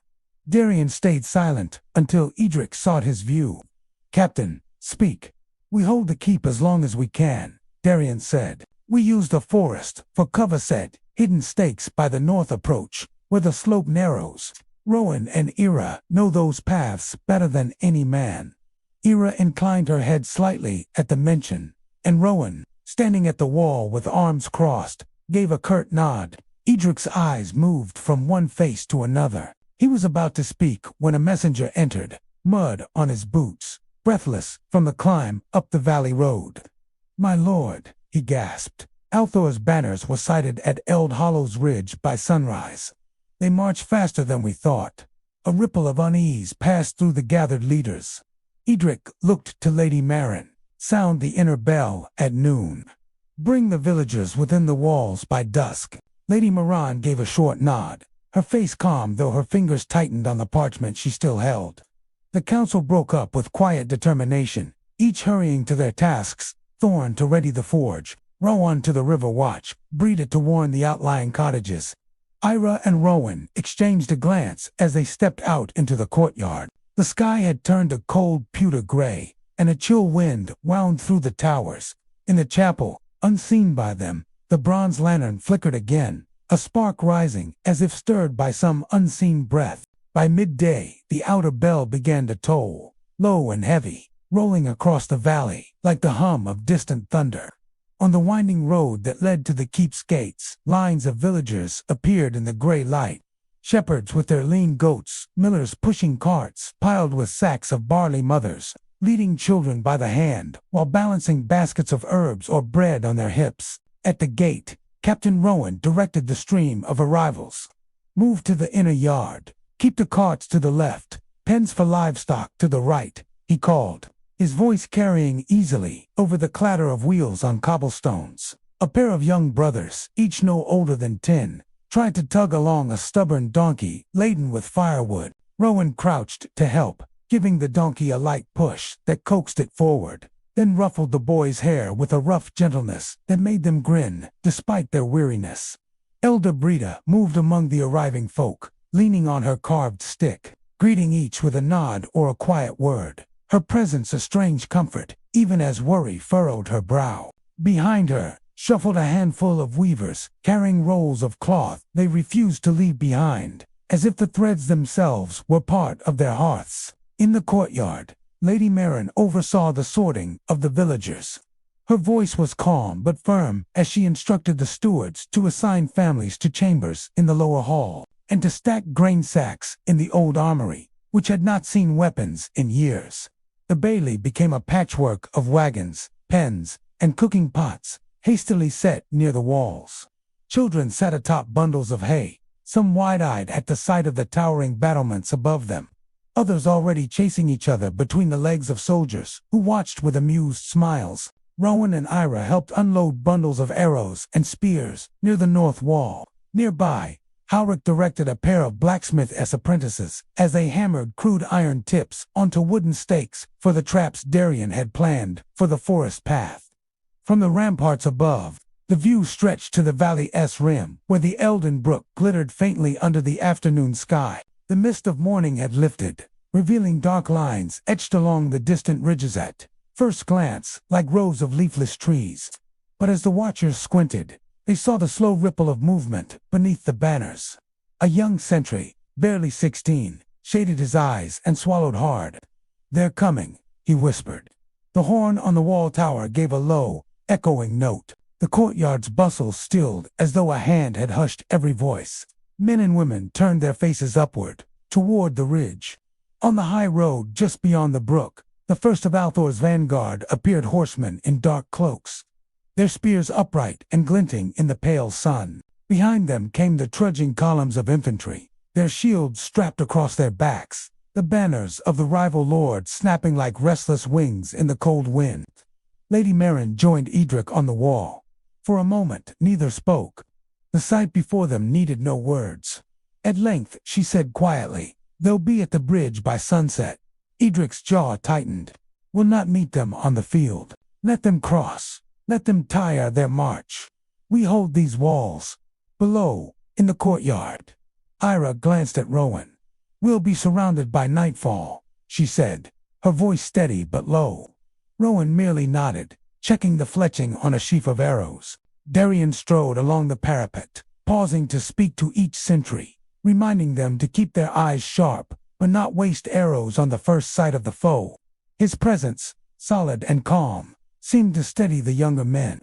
Darian stayed silent until Edric sought his view. "Captain, speak. We hold the keep as long as we can," Darian said. "We use the forest for cover set, hidden stakes by the north approach, where the slope narrows. Rowan and Ira know those paths better than any man." Ira inclined her head slightly at the mention, and Rowan, standing at the wall with arms crossed, gave a curt nod. Edric's eyes moved from one face to another. He was about to speak when a messenger entered, mud on his boots, breathless from the climb up the valley road. "My lord," he gasped. "Althor's banners were sighted at Eld Hollow's ridge by sunrise. They march faster than we thought." A ripple of unease passed through the gathered leaders. Edric looked to Lady Marin. "Sound the inner bell at noon. Bring the villagers within the walls by dusk." Lady Marin gave a short nod, her face calm though her fingers tightened on the parchment she still held. The council broke up with quiet determination, each hurrying to their tasks. Thorn to ready the forge, Rowan to the river watch, Breda to warn the outlying cottages. Ira and Rowan exchanged a glance as they stepped out into the courtyard. The sky had turned a cold pewter gray, and a chill wind wound through the towers. In the chapel, unseen by them, the bronze lantern flickered again, a spark rising as if stirred by some unseen breath. By midday, the outer bell began to toll, low and heavy, rolling across the valley like the hum of distant thunder. On the winding road that led to the keep's gates, lines of villagers appeared in the gray light. Shepherds with their lean goats, millers pushing carts piled with sacks of barley, mothers leading children by the hand while balancing baskets of herbs or bread on their hips. At the gate, Captain Rowan directed the stream of arrivals. "Move to the inner yard. Keep the carts to the left, pens for livestock to the right," he called, his voice carrying easily over the clatter of wheels on cobblestones. A pair of young brothers, each no older than 10, tried to tug along a stubborn donkey laden with firewood. Rowan crouched to help, giving the donkey a light push that coaxed it forward, then ruffled the boys' hair with a rough gentleness that made them grin despite their weariness. Elder Breda moved among the arriving folk, leaning on her carved stick, greeting each with a nod or a quiet word, her presence a strange comfort, even as worry furrowed her brow. Behind her shuffled a handful of weavers, carrying rolls of cloth they refused to leave behind, as if the threads themselves were part of their hearths. In the courtyard, Lady Marin oversaw the sorting of the villagers. Her voice was calm but firm as she instructed the stewards to assign families to chambers in the lower hall, and to stack grain sacks in the old armory, which had not seen weapons in years. The bailey became a patchwork of wagons, pens, and cooking pots, hastily set near the walls. Children sat atop bundles of hay, some wide-eyed at the sight of the towering battlements above them, others already chasing each other between the legs of soldiers, who watched with amused smiles. Rowan and Ira helped unload bundles of arrows and spears near the north wall. Nearby, Howrick directed a pair of blacksmith's apprentices as they hammered crude iron tips onto wooden stakes for the traps Darian had planned for the forest path. From the ramparts above, the view stretched to the valley's rim, where the Eldon Brook glittered faintly under the afternoon sky. The mist of morning had lifted, revealing dark lines etched along the distant ridges at first glance like rows of leafless trees. But as the watchers squinted, they saw the slow ripple of movement beneath the banners. A young sentry, barely 16, shaded his eyes and swallowed hard. "They're coming," he whispered. The horn on the wall tower gave a low, echoing note. The courtyard's bustle stilled as though a hand had hushed every voice. Men and women turned their faces upward, toward the ridge. On the high road just beyond the brook, the first of Althor's vanguard appeared, horsemen in dark cloaks, their spears upright and glinting in the pale sun. Behind them came the trudging columns of infantry, their shields strapped across their backs, the banners of the rival lord snapping like restless wings in the cold wind. Lady Marin joined Edric on the wall. For a moment, neither spoke. The sight before them needed no words. At length, she said quietly, "They'll be at the bridge by sunset." Edric's jaw tightened. "We'll not meet them on the field. Let them cross. Let them tire their march." We hold these walls. Below, in the courtyard. Ira glanced at Rowan. We'll be surrounded by nightfall, she said, her voice steady but low. Rowan merely nodded, checking the fletching on a sheaf of arrows. Darian strode along the parapet, pausing to speak to each sentry, reminding them to keep their eyes sharp, but not waste arrows on the first sight of the foe. His presence, solid and calm, seemed to steady the younger men.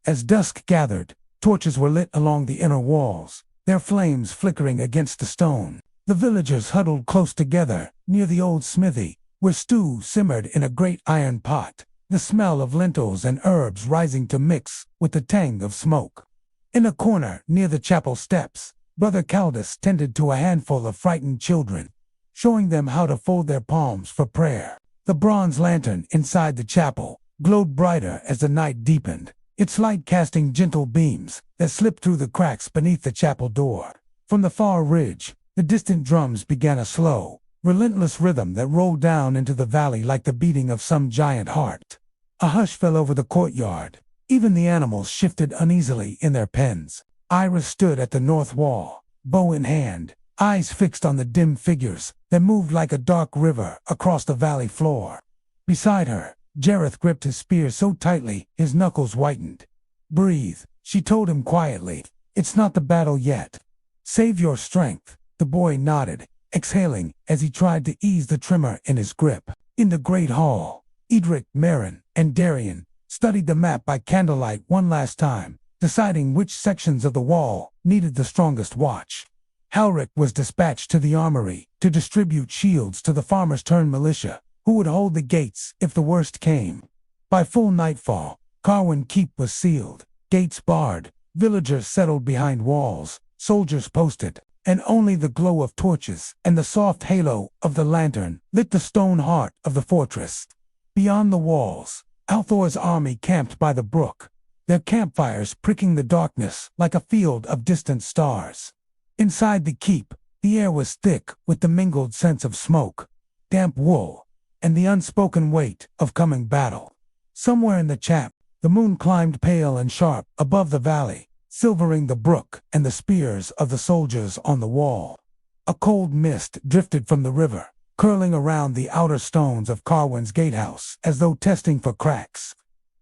As dusk gathered, torches were lit along the inner walls, their flames flickering against the stone. The villagers huddled close together, near the old smithy, where stew simmered in a great iron pot, the smell of lentils and herbs rising to mix with the tang of smoke. In a corner, near the chapel steps, Brother Caldus tended to a handful of frightened children, showing them how to fold their palms for prayer. The bronze lantern inside the chapel glowed brighter as the night deepened, its light casting gentle beams that slipped through the cracks beneath the chapel door. From the far ridge, the distant drums began a slow, relentless rhythm that rolled down into the valley like the beating of some giant heart. A hush fell over the courtyard. Even the animals shifted uneasily in their pens. Ira stood at the north wall, bow in hand, eyes fixed on the dim figures that moved like a dark river across the valley floor. Beside her, Jareth gripped his spear so tightly his knuckles whitened. "Breathe," she told him quietly. "It's not the battle yet. Save your strength." The boy nodded, exhaling as he tried to ease the tremor in his grip. In the great hall, Edric, Merrin, and Darian studied the map by candlelight one last time, deciding which sections of the wall needed the strongest watch. Halric was dispatched to the armory to distribute shields to the farmers' militia, who would hold the gates if the worst came. By full nightfall, Caerwyn Keep was sealed, gates barred, villagers settled behind walls, soldiers posted, and only the glow of torches and the soft halo of the lantern lit the stone heart of the fortress. Beyond the walls, Althor's army camped by the brook, their campfires pricking the darkness like a field of distant stars. Inside the keep, the air was thick with the mingled scents of smoke, damp wool, and the unspoken weight of coming battle. Somewhere in the chap, the moon climbed pale and sharp above the valley, silvering the brook and the spears of the soldiers on the wall. A cold mist drifted from the river, curling around the outer stones of Caerwyn's gatehouse as though testing for cracks.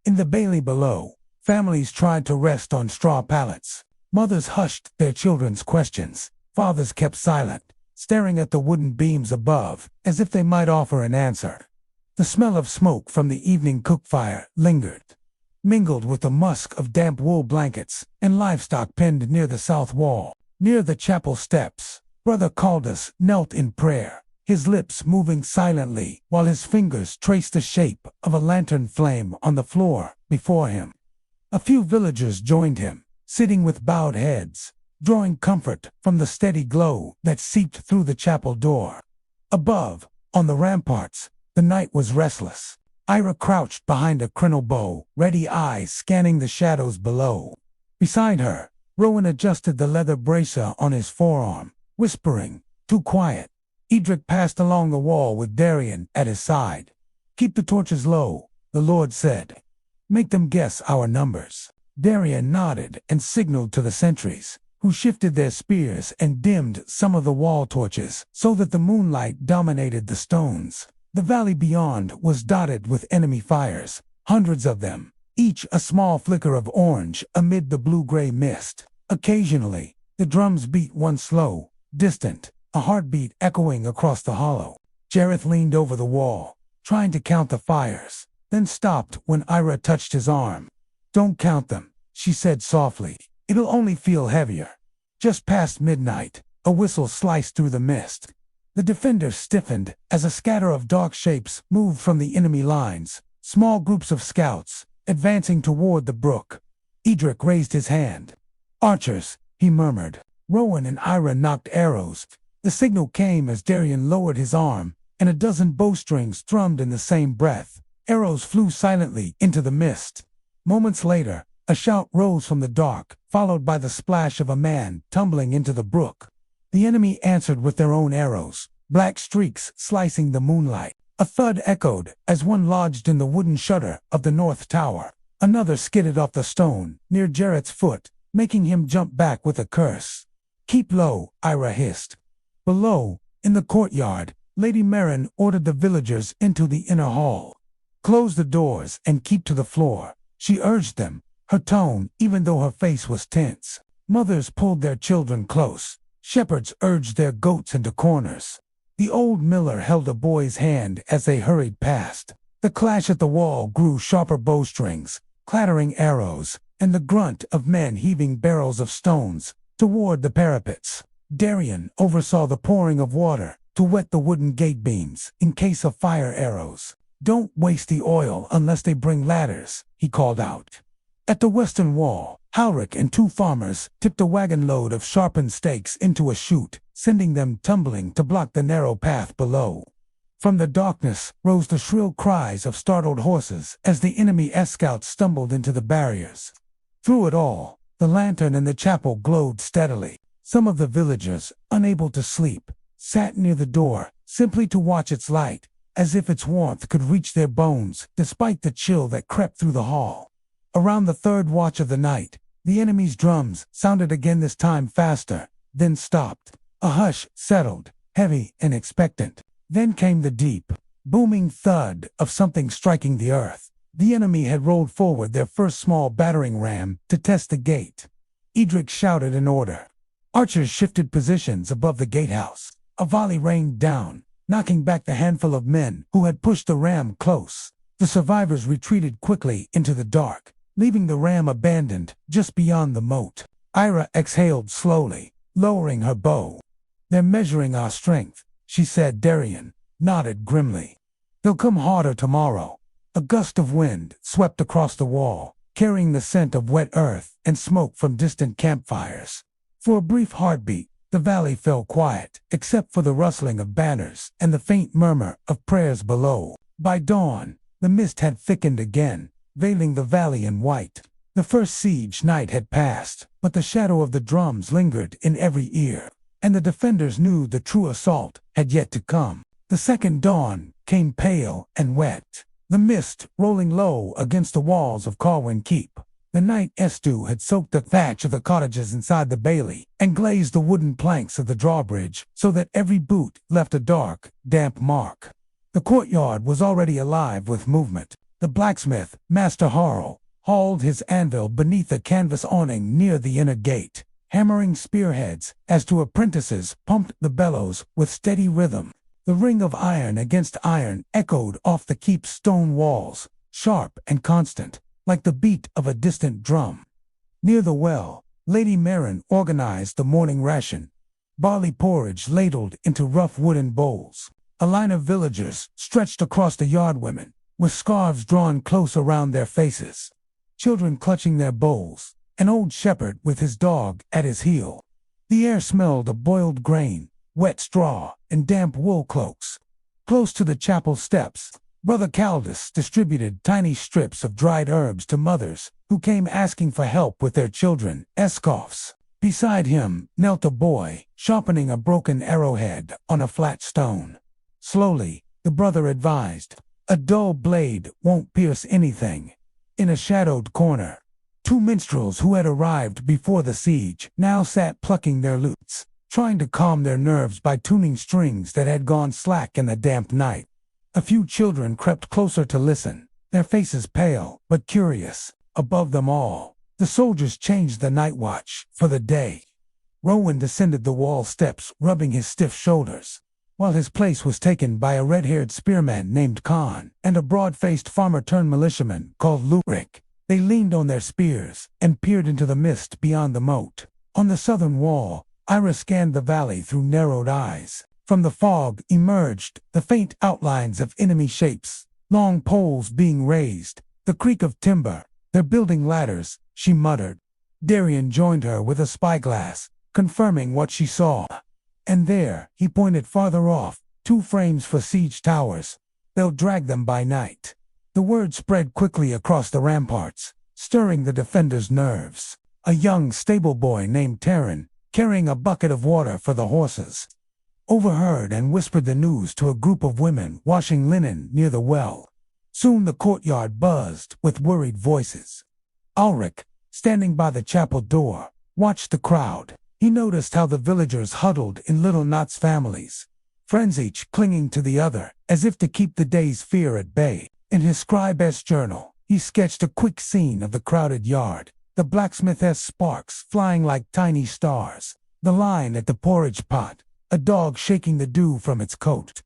In the bailey below, families tried to rest on straw pallets. Mothers hushed their children's questions. Fathers kept silent, staring at the wooden beams above as if they might offer an answer. The smell of smoke from the evening cookfire lingered, mingled with the musk of damp wool blankets and livestock penned near the south wall. Near the chapel steps, Brother Caldus knelt in prayer, his lips moving silently while his fingers traced the shape of a lantern flame on the floor before him. A few villagers joined him, sitting with bowed heads, drawing comfort from the steady glow that seeped through the chapel door. Above, on the ramparts, the night was restless. Ira crouched behind a crinal bow, ready eyes scanning the shadows below. Beside her, Rowan adjusted the leather bracer on his forearm, whispering, "Too quiet." Edric passed along the wall with Darian at his side. "Keep the torches low," the Lord said. "Make them guess our numbers." Darian nodded and signaled to the sentries, who shifted their spears and dimmed some of the wall torches so that the moonlight dominated the stones. The valley beyond was dotted with enemy fires, hundreds of them, each a small flicker of orange amid the blue-gray mist. Occasionally, the drums beat one slow, distant, a heartbeat echoing across the hollow. Jareth leaned over the wall, trying to count the fires, then stopped when Ira touched his arm. "Don't count them," she said softly. "It'll only feel heavier." Just past midnight, a whistle sliced through the mist. The defenders stiffened as a scatter of dark shapes moved from the enemy lines, small groups of scouts, advancing toward the brook. Edric raised his hand. "Archers," he murmured. Rowan and Ira knocked arrows. The signal came as Darian lowered his arm, and a dozen bowstrings thrummed in the same breath. Arrows flew silently into the mist. Moments later, a shout rose from the dark, followed by the splash of a man tumbling into the brook. The enemy answered with their own arrows, black streaks slicing the moonlight. A thud echoed as one lodged in the wooden shutter of the north tower. Another skidded off the stone near Jarrett's foot, making him jump back with a curse. "Keep low," Ira hissed. Below, in the courtyard, Lady Merrin ordered the villagers into the inner hall. "Close the doors and keep to the floor," she urged them, her tone even though her face was tense. Mothers pulled their children close. Shepherds urged their goats into corners. The old miller held a boy's hand as they hurried past. The clash at the wall grew sharper bowstrings, clattering arrows, and the grunt of men heaving barrels of stones toward the parapets. Darian oversaw the pouring of water to wet the wooden gate beams in case of fire arrows. "Don't waste the oil unless they bring ladders," he called out. At the western wall, Halric and two farmers tipped a wagon load of sharpened stakes into a chute, sending them tumbling to block the narrow path below. From the darkness rose the shrill cries of startled horses as the enemy scouts stumbled into the barriers. Through it all, the lantern in the chapel glowed steadily. Some of the villagers, unable to sleep, sat near the door simply to watch its light, as if its warmth could reach their bones despite the chill that crept through the hall. Around the third watch of the night, the enemy's drums sounded again, this time faster, then stopped. A hush settled, heavy and expectant. Then came the deep, booming thud of something striking the earth. The enemy had rolled forward their first small battering ram to test the gate. Edric shouted an order. Archers shifted positions above the gatehouse. A volley rained down, knocking back the handful of men who had pushed the ram close. The survivors retreated quickly into the dark, leaving the ram abandoned just beyond the moat. Ira exhaled slowly, lowering her bow. "They're measuring our strength," she said. Darian nodded grimly. "They'll come harder tomorrow." A gust of wind swept across the wall, carrying the scent of wet earth and smoke from distant campfires. For a brief heartbeat, the valley fell quiet, except for the rustling of banners and the faint murmur of prayers below. By dawn, the mist had thickened again, veiling the valley in white. The first siege night had passed, but the shadow of the drums lingered in every ear, and the defenders knew the true assault had yet to come. The second dawn came pale and wet, the mist rolling low against the walls of Caerwyn Keep. The night dew had soaked the thatch of the cottages inside the bailey and glazed the wooden planks of the drawbridge so that every boot left a dark, damp mark. The courtyard was already alive with movement. The blacksmith, Master Harl, hauled his anvil beneath a canvas awning near the inner gate, hammering spearheads as two apprentices pumped the bellows with steady rhythm. The ring of iron against iron echoed off the keep's stone walls, sharp and constant, like the beat of a distant drum. Near the well, Lady Merrin organized the morning ration, barley porridge ladled into rough wooden bowls. A line of villagers stretched across the yardwomen, with scarves drawn close around their faces, children clutching their bowls, an old shepherd with his dog at his heel. The air smelled of boiled grain, wet straw, and damp wool cloaks. Close to the chapel steps, Brother Caldus distributed tiny strips of dried herbs to mothers who came asking for help with their children, Escoffs. Beside him knelt a boy, sharpening a broken arrowhead on a flat stone. Slowly, the brother advised, "A dull blade won't pierce anything." In a shadowed corner, two minstrels who had arrived before the siege now sat plucking their lutes, trying to calm their nerves by tuning strings that had gone slack in the damp night. A few children crept closer to listen, their faces pale but curious. Above them all, the soldiers changed the night watch for the day. Rowan descended the wall steps, rubbing his stiff shoulders, while his place was taken by a red-haired spearman named Khan and a broad-faced farmer-turned-militiaman called Lurik. They leaned on their spears and peered into the mist beyond the moat. On the southern wall, Ira scanned the valley through narrowed eyes. From the fog emerged the faint outlines of enemy shapes, long poles being raised, the creak of timber. "They're building ladders," she muttered. Darian joined her with a spyglass, confirming what she saw. "And there," he pointed farther off, "two frames for siege towers. They'll drag them by night." The word spread quickly across the ramparts, stirring the defenders' nerves. A young stable boy named Terran, carrying a bucket of water for the horses, overheard and whispered the news to a group of women washing linen near the well. Soon the courtyard buzzed with worried voices. Ulrich, standing by the chapel door, watched the crowd. He noticed how the villagers huddled in little knots, families, friends each clinging to the other, as if to keep the day's fear at bay. In his scribe's journal, he sketched a quick scene of the crowded yard, the blacksmith's sparks flying like tiny stars, the line at the porridge pot, a dog shaking the dew from its coat.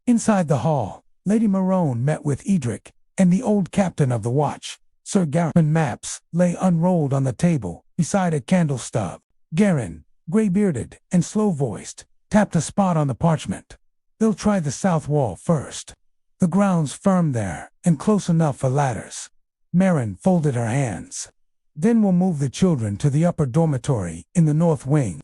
Inside the hall, Lady Marone met with Edric and the old captain of the watch. Sir Caerwyn maps lay unrolled on the table beside a candle stub. Caerwyn, gray-bearded and slow-voiced, tapped a spot on the parchment. They'll try the south wall first. The ground's firm there and close enough for ladders. Merrin folded her hands. Then we'll move the children to the upper dormitory in the north wing.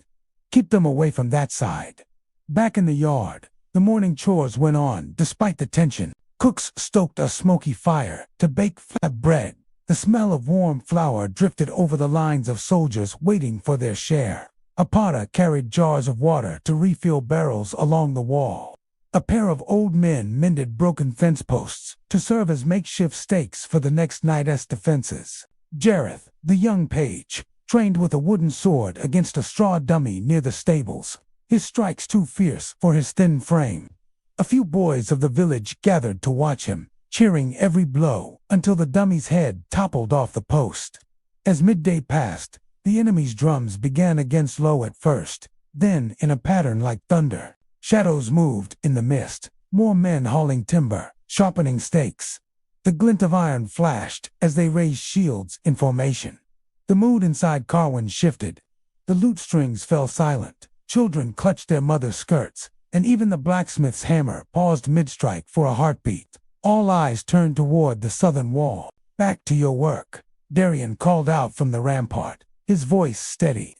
Keep them away from that side. Back in the yard, the morning chores went on despite the tension. Cooks stoked a smoky fire to bake flat bread. The smell of warm flour drifted over the lines of soldiers waiting for their share. A potter carried jars of water to refill barrels along the wall. A pair of old men mended broken fence posts to serve as makeshift stakes for the next night's defenses. Jareth, the young page, trained with a wooden sword against a straw dummy near the stables, his strikes too fierce for his thin frame. A few boys of the village gathered to watch him, cheering every blow until the dummy's head toppled off the post. As midday passed, the enemy's drums began again, slow at first, then in a pattern like thunder. Shadows moved in the mist, more men hauling timber, sharpening stakes. The glint of iron flashed as they raised shields in formation. The mood inside Caerwyn shifted. The lute strings fell silent, children clutched their mother's skirts, and even the blacksmith's hammer paused mid-strike for a heartbeat. All eyes turned toward the southern wall. "Back to your work," Darian called out from the rampart, his voice steady.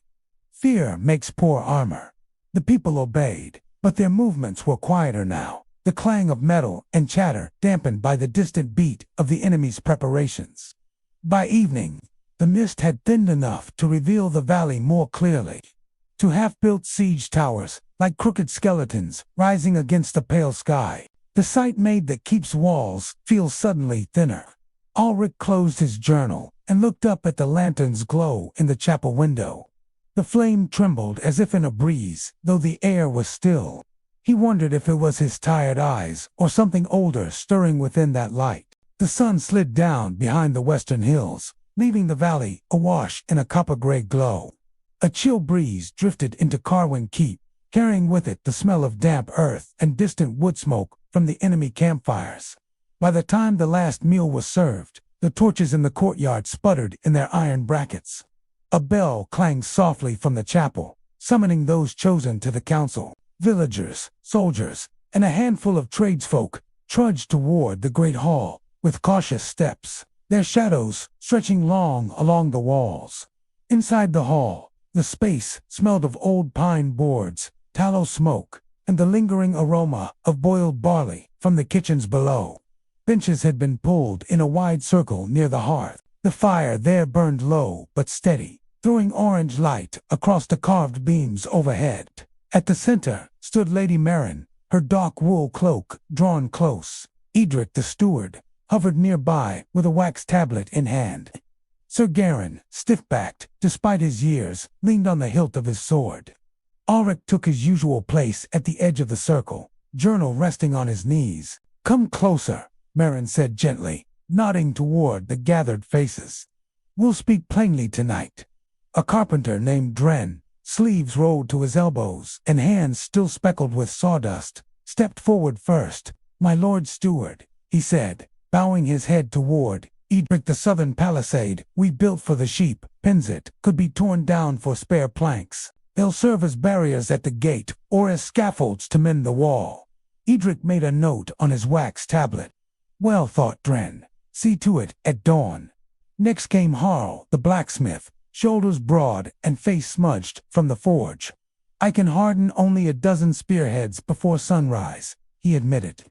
"Fear makes poor armor." The people obeyed, but their movements were quieter now, the clang of metal and chatter dampened by the distant beat of the enemy's preparations. By evening, the mist had thinned enough to reveal the valley more clearly. Two half-built siege towers, like crooked skeletons, rising against the pale sky. The sight made the keep's walls feel suddenly thinner. Ulrich closed his journal and looked up at the lantern's glow in the chapel window. The flame trembled as if in a breeze, though the air was still. He wondered if it was his tired eyes or something older stirring within that light. The sun slid down behind the western hills, leaving the valley awash in a copper-gray glow. A chill breeze drifted into Caerwyn Keep, carrying with it the smell of damp earth and distant wood smoke from the enemy campfires. By the time the last meal was served, the torches in the courtyard sputtered in their iron brackets. A bell clanged softly from the chapel, summoning those chosen to the council. Villagers, soldiers, and a handful of tradesfolk trudged toward the great hall with cautious steps, their shadows stretching long along the walls. Inside the hall, the space smelled of old pine boards, tallow smoke, and the lingering aroma of boiled barley from the kitchens below. Benches had been pulled in a wide circle near the hearth. The fire there burned low but steady, throwing orange light across the carved beams overhead. At the center stood Lady Merrin, her dark wool cloak drawn close. Edric the steward hovered nearby with a wax tablet in hand. Sir Caerwyn, stiff-backed despite his years, leaned on the hilt of his sword. Ulrich took his usual place at the edge of the circle, journal resting on his knees. "Come closer," Merrin said gently, nodding toward the gathered faces. "We'll speak plainly tonight." A carpenter named Dren, sleeves rolled to his elbows and hands still speckled with sawdust, stepped forward first. "My lord steward," he said, bowing his head toward Edric, "the southern palisade we built for the sheep, Pinset, could be torn down for spare planks. They'll serve as barriers at the gate or as scaffolds to mend the wall." Edric made a note on his wax tablet. "Well thought, Dren. See to it at dawn." Next came Harl, the blacksmith, shoulders broad and face smudged from the forge. "I can harden only a dozen spearheads before sunrise," he admitted.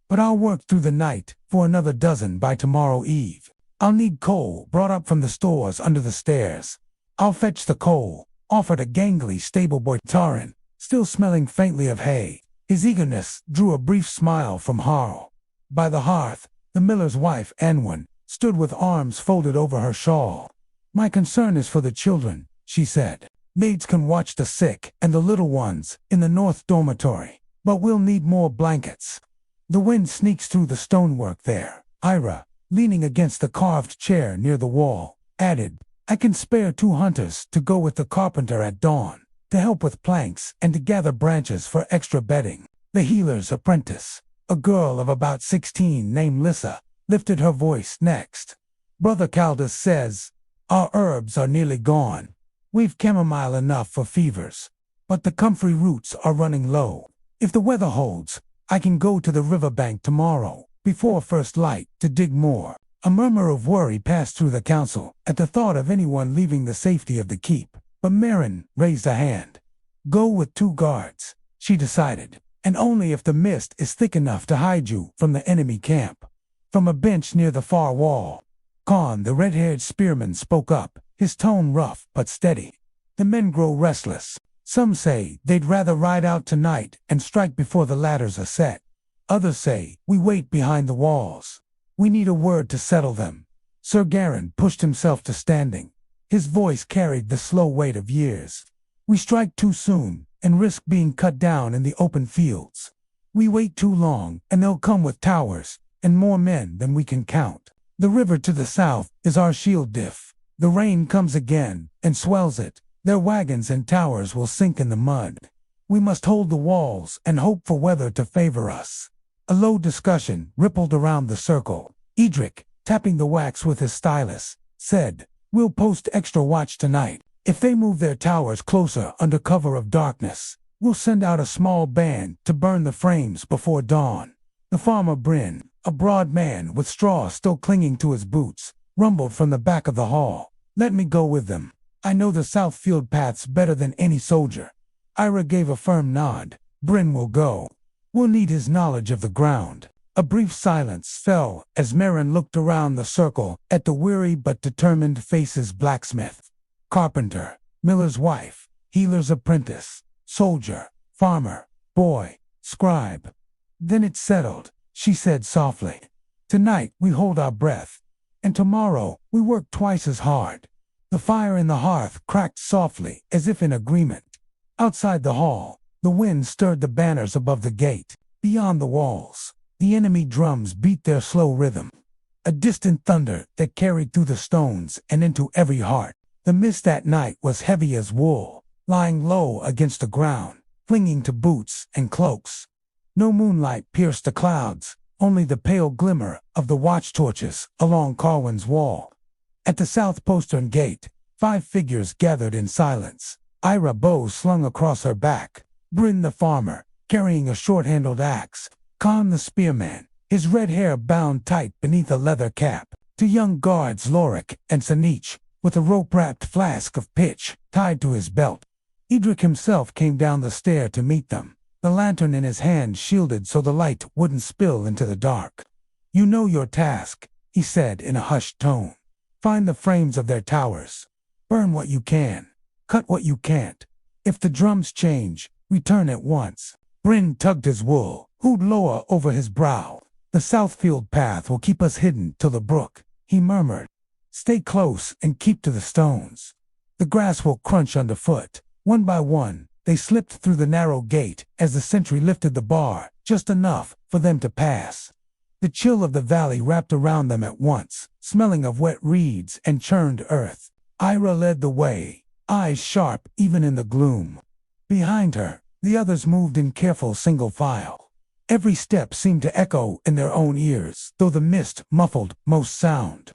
"But I'll work through the night for another dozen by tomorrow eve. I'll need coal brought up from the stores under the stairs." "I'll fetch the coal," offered a gangly stableboy Taran, still smelling faintly of hay. His eagerness drew a brief smile from Harl. By the hearth, The miller's wife, Anwen, stood with arms folded over her shawl. "My concern is for the children," she said. "Maids can watch the sick and the little ones in the north dormitory, but we'll need more blankets." The wind sneaks through the stonework there. Ira, leaning against the carved chair near the wall, added, "I can spare 2 hunters to go with the carpenter at dawn, to help with planks and to gather branches for extra bedding." The healer's apprentice, a girl of about 16 named Lissa, lifted her voice next. "Brother Caldus says, our herbs are nearly gone. We've chamomile enough for fevers, but the comfrey roots are running low. If the weather holds, I can go to the riverbank tomorrow, before first light, to dig more." A murmur of worry passed through the council at the thought of anyone leaving the safety of the keep, but Merrin raised a hand. "Go with 2 guards," she decided, "and only if the mist is thick enough to hide you from the enemy camp." From a bench near the far wall, Khan, the red-haired spearman, spoke up, his tone rough but steady. "The men grow restless. Some say they'd rather ride out tonight and strike before the ladders are set. Others say we wait behind the walls. We need a word to settle them." Sir Garin pushed himself to standing. His voice carried the slow weight of years. "We strike too soon and risk being cut down in the open fields. We wait too long and they'll come with towers and more men than we can count. The river to the south is our shield diff. The rain comes again and swells it. Their wagons and towers will sink in the mud. We must hold the walls and hope for weather to favor us." A low discussion rippled around the circle. Edric, tapping the wax with his stylus, said, "We'll post extra watch tonight. If they move their towers closer under cover of darkness, we'll send out a small band to burn the frames before dawn." The farmer Bryn, a broad man with straw still clinging to his boots, rumbled from the back of the hall, "Let me go with them. I know the south field paths better than any soldier." Ira gave a firm nod. "Bryn will go. We'll need his knowledge of the ground." A brief silence fell as Merrin looked around the circle at the weary but determined faces: blacksmith, carpenter, miller's wife, healer's apprentice, soldier, farmer, boy, scribe. Then it settled. She said softly, "Tonight we hold our breath, and tomorrow we work twice as hard." The fire in the hearth cracked softly as if in agreement. Outside the hall, the wind stirred the banners above the gate. Beyond the walls, the enemy drums beat their slow rhythm, a distant thunder that carried through the stones and into every heart. The mist that night was heavy as wool, lying low against the ground, clinging to boots and cloaks. No moonlight pierced the clouds, only the pale glimmer of the watch torches along Caerwyn's wall. At the south postern gate, 5 figures gathered in silence. Ira, bow slung across her back, Bryn the farmer, carrying a short-handled axe, Khan the spearman, his red hair bound tight beneath a leather cap, 2 young guards, Lorik and Sanich, with a rope-wrapped flask of pitch tied to his belt. Edric himself came down the stair to meet them, the lantern in his hand shielded so the light wouldn't spill into the dark. "You know your task," he said in a hushed tone. "Find the frames of their towers. Burn what you can. Cut what you can't. If the drums change, return at once." Bryn tugged his wool, hood lower over his brow. "The Southfield path will keep us hidden till the brook," he murmured. "Stay close and keep to the stones. The grass will crunch underfoot." One by one, they slipped through the narrow gate as the sentry lifted the bar, just enough for them to pass. The chill of the valley wrapped around them at once, smelling of wet reeds and churned earth. Ira led the way, eyes sharp even in the gloom. Behind her, the others moved in careful single file. Every step seemed to echo in their own ears, though the mist muffled most sound.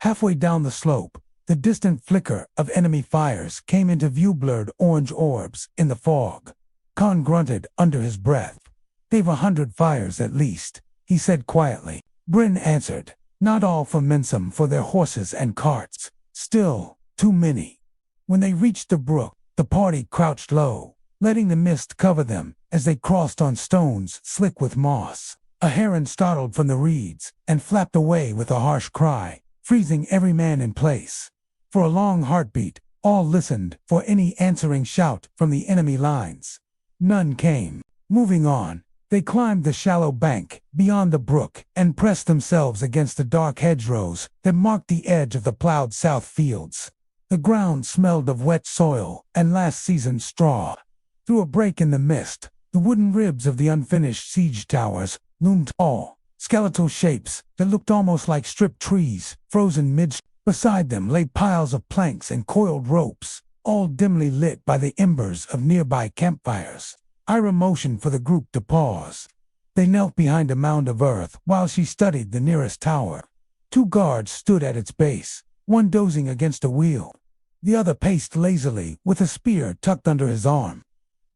Halfway down the slope, the distant flicker of enemy fires came into view, blurred orange orbs in the fog. Khan grunted under his breath. "They've 100 fires at least," he said quietly. Bryn answered, "Not all for Minsum, for their horses and carts. Still, too many." When they reached the brook, the party crouched low, letting the mist cover them as they crossed on stones slick with moss. A heron startled from the reeds and flapped away with a harsh cry, freezing every man in place. For a long heartbeat, all listened for any answering shout from the enemy lines. None came. Moving on, They climbed the shallow bank beyond the brook and pressed themselves against the dark hedgerows that marked the edge of the plowed south fields. The ground smelled of wet soil and last season's straw. Through a break in the mist, the wooden ribs of the unfinished siege towers loomed tall, skeletal shapes that looked almost like stripped trees, frozen mid. Beside them lay piles of planks and coiled ropes, all dimly lit by the embers of nearby campfires. Ira motioned for the group to pause. They knelt behind a mound of earth while she studied the nearest tower. 2 guards stood at its base, one dozing against a wheel. The other paced lazily with a spear tucked under his arm.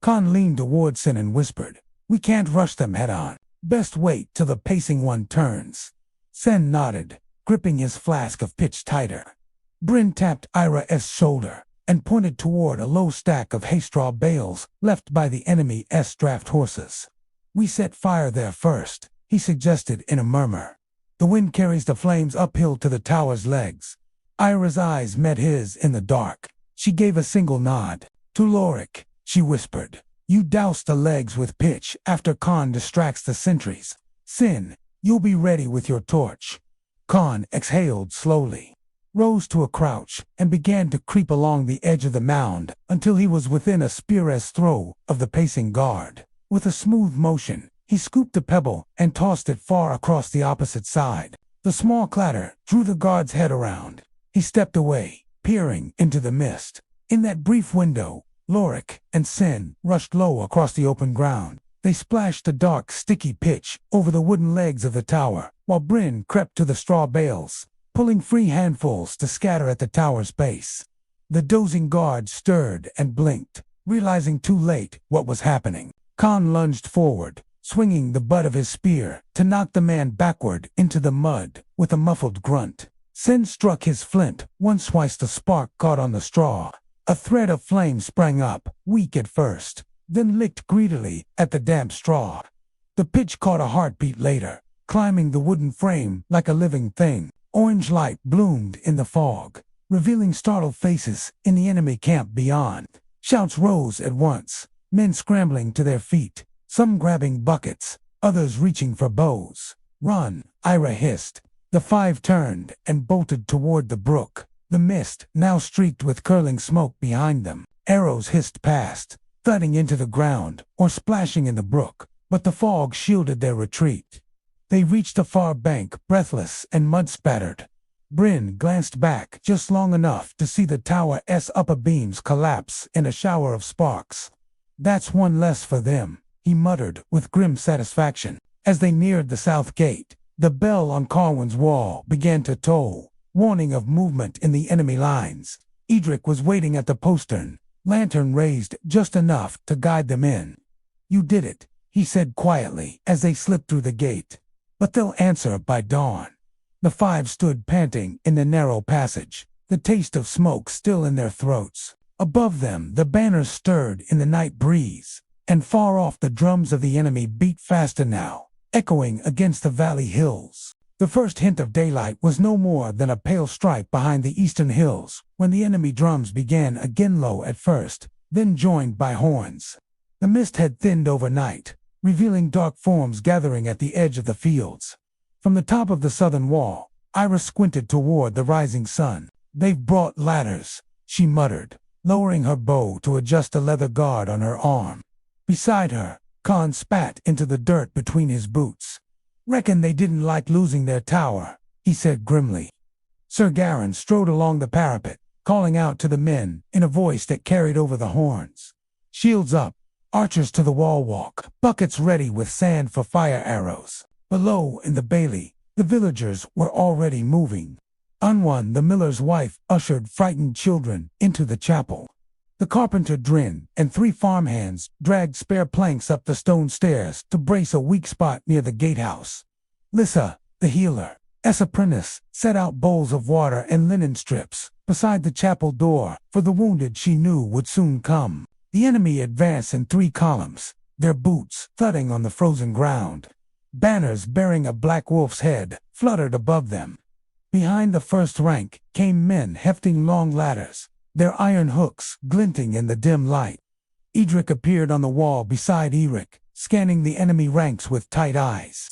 Khan leaned toward Sin and whispered, "We can't rush them head on. Best wait till the pacing one turns." Sen nodded, gripping his flask of pitch tighter. Bryn tapped Ira's shoulder and pointed toward a low stack of hay straw bales left by the enemy's draft horses. "We set fire there first," he suggested in a murmur. "The wind carries the flames uphill to the tower's legs." Ira's eyes met his in the dark. She gave a single nod. "To Lorik," she whispered. "You douse the legs with pitch after Khan distracts the sentries. Sin, you'll be ready with your torch." Khan exhaled slowly, rose to a crouch, and began to creep along the edge of the mound until he was within a spear's throw of the pacing guard. With a smooth motion, he scooped a pebble and tossed it far across the opposite side. The small clatter drew the guard's head around. He stepped away, peering into the mist. In that brief window, Lorik and Sin rushed low across the open ground. They splashed the dark, sticky pitch over the wooden legs of the tower, while Bryn crept to the straw bales, pulling free handfuls to scatter at the tower's base. The dozing guard stirred and blinked, realizing too late what was happening. Khan lunged forward, swinging the butt of his spear to knock the man backward into the mud with a muffled grunt. Sin struck his flint once twice the spark caught on the straw. A thread of flame sprang up, weak at first, then licked greedily at the damp straw. The pitch caught a heartbeat later, climbing the wooden frame like a living thing. Orange light bloomed in the fog, revealing startled faces in the enemy camp beyond. Shouts rose at once, men scrambling to their feet, some grabbing buckets, others reaching for bows. "Run," Ira hissed. The 5 turned and bolted toward the brook, the mist now streaked with curling smoke behind them. Arrows hissed past, thudding into the ground or splashing in the brook, but the fog shielded their retreat. They reached the far bank, breathless and mud-spattered. Bryn glanced back just long enough to see the tower's upper beams collapse in a shower of sparks. "That's one less for them," he muttered with grim satisfaction. As they neared the south gate, the bell on Caerwyn's wall began to toll, warning of movement in the enemy lines. Edric was waiting at the postern, lantern raised just enough to guide them in. "You did it," he said quietly as they slipped through the gate. "But they'll answer by dawn." The 5 stood panting in the narrow passage, the taste of smoke still in their throats. Above them, the banners stirred in the night breeze, and far off the drums of the enemy beat faster now, echoing against the valley hills. The first hint of daylight was no more than a pale stripe behind the eastern hills, when the enemy drums began again low at first, then joined by horns. The mist had thinned overnight, revealing dark forms gathering at the edge of the fields. From the top of the southern wall, Ira squinted toward the rising sun. "They've brought ladders," she muttered, lowering her bow to adjust a leather guard on her arm. Beside her, Khan spat into the dirt between his boots. "Reckon they didn't like losing their tower," he said grimly. Sir Garin strode along the parapet, calling out to the men in a voice that carried over the horns. "Shields up, archers to the wall walk, buckets ready with sand for fire arrows." Below in the bailey, the villagers were already moving. Unwon, the miller's wife, ushered frightened children into the chapel. The carpenter Drin and 3 farmhands dragged spare planks up the stone stairs to brace a weak spot near the gatehouse. Lissa, the healer's apprentice, set out bowls of water and linen strips beside the chapel door for the wounded she knew would soon come. The enemy advanced in 3 columns, their boots thudding on the frozen ground. Banners bearing a black wolf's head fluttered above them. Behind the first rank came men hefting long ladders, their iron hooks glinting in the dim light. Edric appeared on the wall beside Eric, scanning the enemy ranks with tight eyes.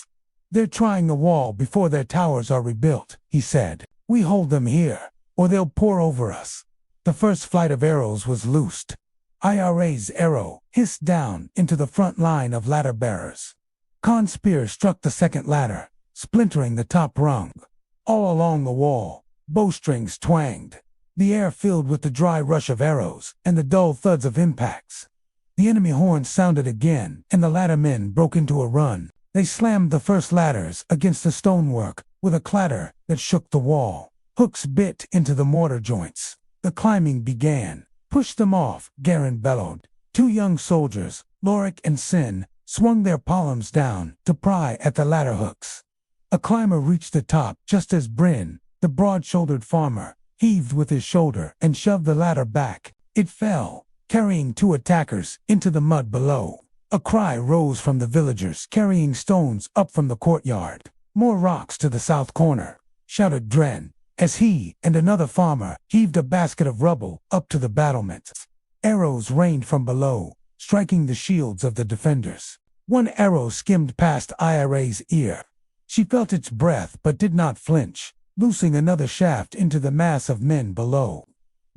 "They're trying the wall before their towers are rebuilt," he said. "We hold them here, or they'll pour over us." The first flight of arrows was loosed. Ira's arrow hissed down into the front line of ladder bearers. Khan's spear struck the second ladder, splintering the top rung. All along the wall, bowstrings twanged. The air filled with the dry rush of arrows and the dull thuds of impacts. The enemy horns sounded again, and the ladder men broke into a run. They slammed the first ladders against the stonework with a clatter that shook the wall. Hooks bit into the mortar joints. The climbing began. "Push them off," Caerwyn bellowed. Two young soldiers, Lorik and Sin, swung their palms down to pry at the ladder hooks. A climber reached the top just as Bryn, the broad-shouldered farmer, heaved with his shoulder and shoved the ladder back. It fell, carrying two attackers into the mud below. A cry rose from the villagers carrying stones up from the courtyard. "More rocks to the south corner," shouted Dren, as he and another farmer heaved a basket of rubble up to the battlements. Arrows rained from below, striking the shields of the defenders. One arrow skimmed past Ira's ear. She felt its breath but did not flinch, loosing another shaft into the mass of men below.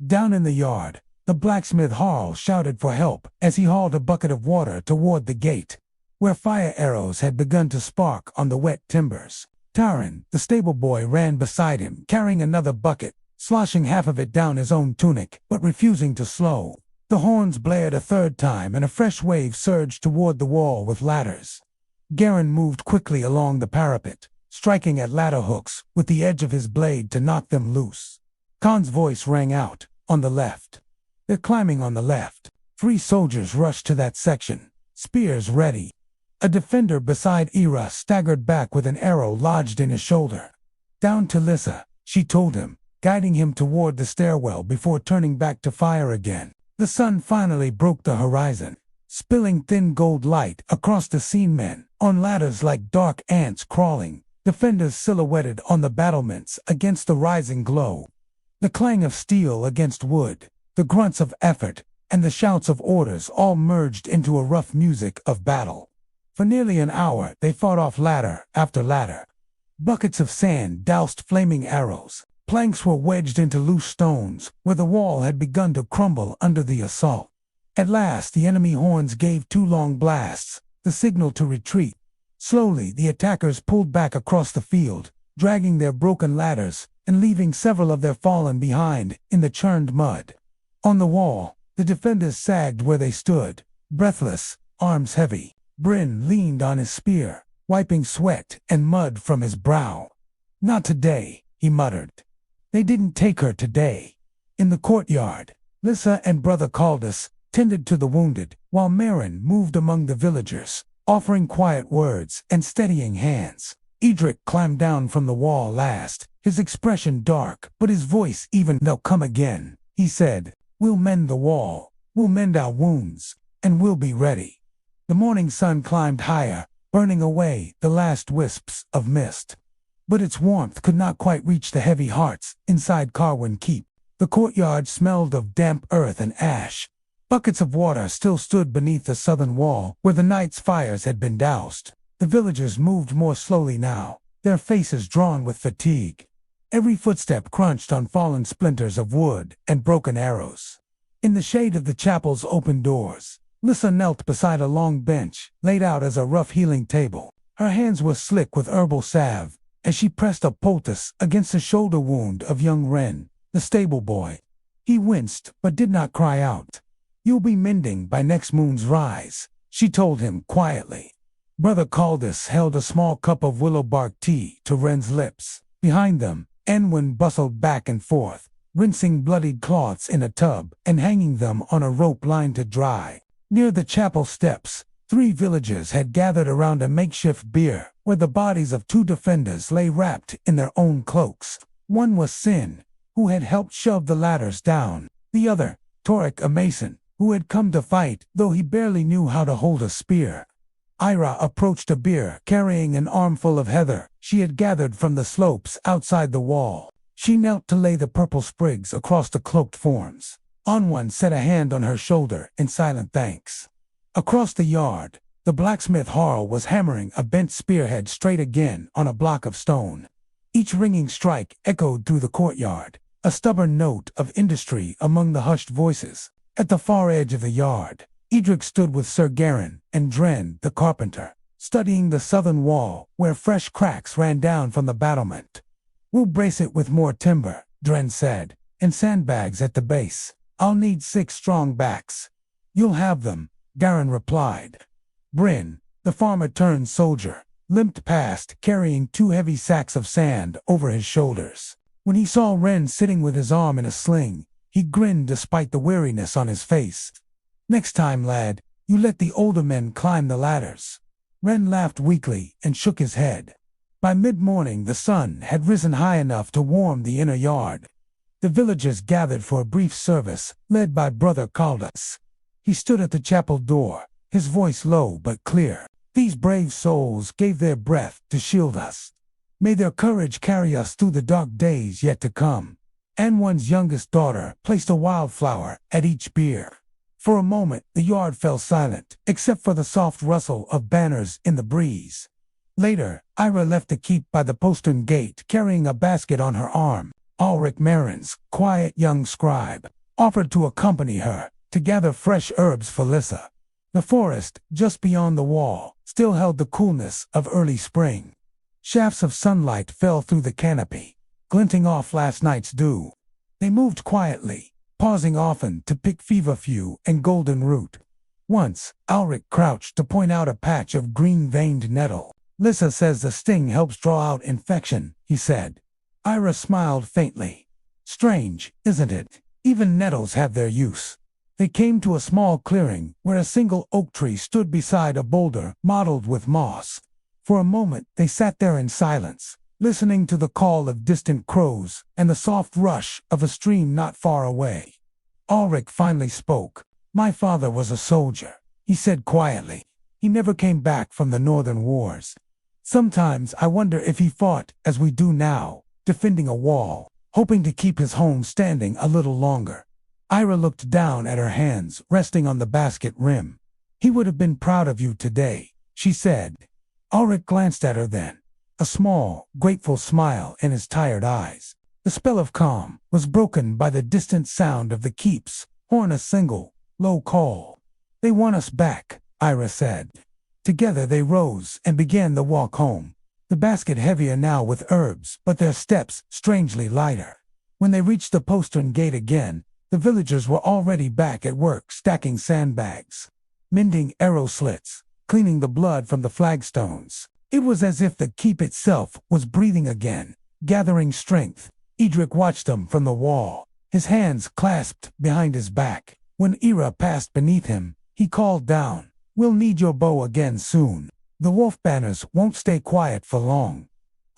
Down in the yard, the blacksmith Harl shouted for help as he hauled a bucket of water toward the gate, where fire arrows had begun to spark on the wet timbers. Taran, the stable boy, ran beside him, carrying another bucket, sloshing half of it down his own tunic, but refusing to slow. The horns blared a third time, and a fresh wave surged toward the wall with ladders. Caerwyn moved quickly along the parapet, striking at ladder hooks with the edge of his blade to knock them loose. Khan's voice rang out, "On the left." "They're climbing on the left." 3 soldiers rushed to that section, spears ready. A defender beside Ira staggered back with an arrow lodged in his shoulder. "Down to Lissa," she told him, guiding him toward the stairwell before turning back to fire again. The sun finally broke the horizon, spilling thin gold light across the scene. Men on ladders like dark ants crawling, defenders silhouetted on the battlements against the rising glow. The clang of steel against wood, the grunts of effort, and the shouts of orders all merged into a rough music of battle. For nearly an hour they fought off ladder after ladder. Buckets of sand doused flaming arrows. Planks were wedged into loose stones where the wall had begun to crumble under the assault. At last the enemy horns gave 2 long blasts, the signal to retreat. Slowly the attackers pulled back across the field, dragging their broken ladders and leaving several of their fallen behind in the churned mud. On the wall, the defenders sagged where they stood, breathless, arms heavy. Bryn leaned on his spear, wiping sweat and mud from his brow. "Not today," he muttered. "They didn't take her today." In the courtyard, Lissa and Brother Caldus tended to the wounded, while Merrin moved among the villagers, offering quiet words and steadying hands. Edric climbed down from the wall last, his expression dark, but his voice even. "They'll come again," he said. "We'll mend the wall, we'll mend our wounds, and we'll be ready." The morning sun climbed higher, burning away the last wisps of mist. But its warmth could not quite reach the heavy hearts inside Caerwyn Keep. The courtyard smelled of damp earth and ash. Buckets of water still stood beneath the southern wall where the night's fires had been doused. The villagers moved more slowly now, their faces drawn with fatigue. Every footstep crunched on fallen splinters of wood and broken arrows. In the shade of the chapel's open doors, Lissa knelt beside a long bench laid out as a rough healing table. Her hands were slick with herbal salve as she pressed a poultice against the shoulder wound of young Wren, the stable boy. He winced but did not cry out. "You'll be mending by next moon's rise," she told him quietly. Brother Caldus held a small cup of willow bark tea to Wren's lips. Behind them, Enwyn bustled back and forth, rinsing bloodied cloths in a tub and hanging them on a rope line to dry. Near the chapel steps, 3 villagers had gathered around a makeshift bier where the bodies of 2 defenders lay wrapped in their own cloaks. One was Sin, who had helped shove the ladders down. The other, Torek, a mason, who had come to fight, though he barely knew how to hold a spear. Ira approached a bier carrying an armful of heather she had gathered from the slopes outside the wall. She knelt to lay the purple sprigs across the cloaked forms. Onwun set a hand on her shoulder in silent thanks. Across the yard, The blacksmith Harl was hammering a bent spearhead straight again on a block of stone. Each ringing strike echoed through the courtyard, a stubborn note of industry among the hushed voices. At the far edge of the yard, Edric stood with Sir Garin and Dren the carpenter, studying the southern wall where fresh cracks ran down from the battlement. "We'll brace it with more timber," Dren said, "and sandbags at the base. I'll need 6 strong backs." "You'll have them," Garin replied. Bryn, the farmer-turned-soldier, limped past carrying 2 heavy sacks of sand over his shoulders. When he saw Wren sitting with his arm in a sling, he grinned despite the weariness on his face. "Next time, lad, you let the older men climb the ladders." Wren laughed weakly and shook his head. By mid-morning the sun had risen high enough to warm the inner yard. The villagers gathered for a brief service, led by Brother Caldas. He stood at the chapel door, his voice low but clear. "These brave souls gave their breath to shield us. May their courage carry us through the dark days yet to come." Anwan's youngest daughter placed a wildflower at each bier. For a moment the yard fell silent, except for the soft rustle of banners in the breeze. Later, Ira left the keep by the postern gate carrying a basket on her arm. Ulrich Marin's quiet young scribe offered to accompany her to gather fresh herbs for Lissa. The forest, just beyond the wall, still held the coolness of early spring. Shafts of sunlight fell through the canopy, glinting off last night's dew. They moved quietly, pausing often to pick feverfew and golden root. Once, Ulrich crouched to point out a patch of green-veined nettle. "Lissa says the sting helps draw out infection," he said. Ira smiled faintly. "Strange, isn't it? Even nettles have their use." They came to a small clearing where a single oak tree stood beside a boulder mottled with moss. For a moment they sat there in silence, listening to the call of distant crows and the soft rush of a stream not far away. Ulrich finally spoke. "My father was a soldier," he said quietly. "He never came back from the northern wars. Sometimes I wonder if he fought as we do now, defending a wall, hoping to keep his home standing a little longer." Ira looked down at her hands resting on the basket rim. "He would have been proud of you today," she said. Ulrich glanced at her then, a small, grateful smile in his tired eyes. The spell of calm was broken by the distant sound of the keep's horn, a single, low call. "They want us back," Ira said. Together they rose and began the walk home, the basket heavier now with herbs, but their steps strangely lighter. When they reached the postern gate again, the villagers were already back at work stacking sandbags, mending arrow slits, cleaning the blood from the flagstones. It was as if the keep itself was breathing again, gathering strength. Edric watched them from the wall, his hands clasped behind his back. When Ira passed beneath him, he called down, "We'll need your bow again soon. The wolf banners won't stay quiet for long."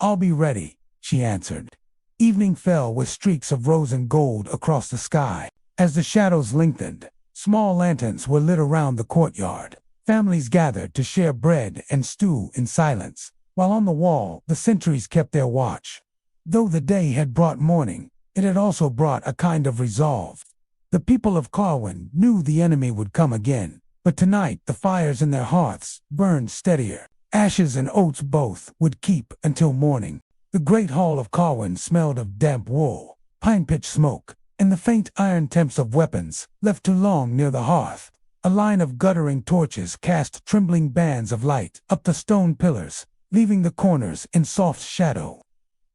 "I'll be ready," she answered. Evening fell with streaks of rose and gold across the sky. As the shadows lengthened, small lanterns were lit around the courtyard. Families gathered to share bread and stew in silence, while on the wall the sentries kept their watch. Though the day had brought morning, it had also brought a kind of resolve. The people of Caerwyn knew the enemy would come again, but tonight the fires in their hearths burned steadier. Ashes and oats both would keep until morning. The great hall of Caerwyn smelled of damp wool, pine pitch smoke, and the faint iron temps of weapons left too long near the hearth. A line of guttering torches cast trembling bands of light up the stone pillars, leaving the corners in soft shadow.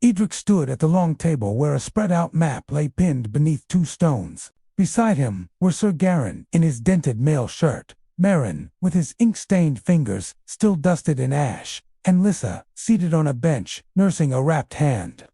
Edric stood at the long table where a spread-out map lay pinned beneath 2 stones. Beside him were Sir Garin in his dented mail shirt, Marin with his ink-stained fingers still dusted in ash, and Lissa seated on a bench nursing a wrapped hand.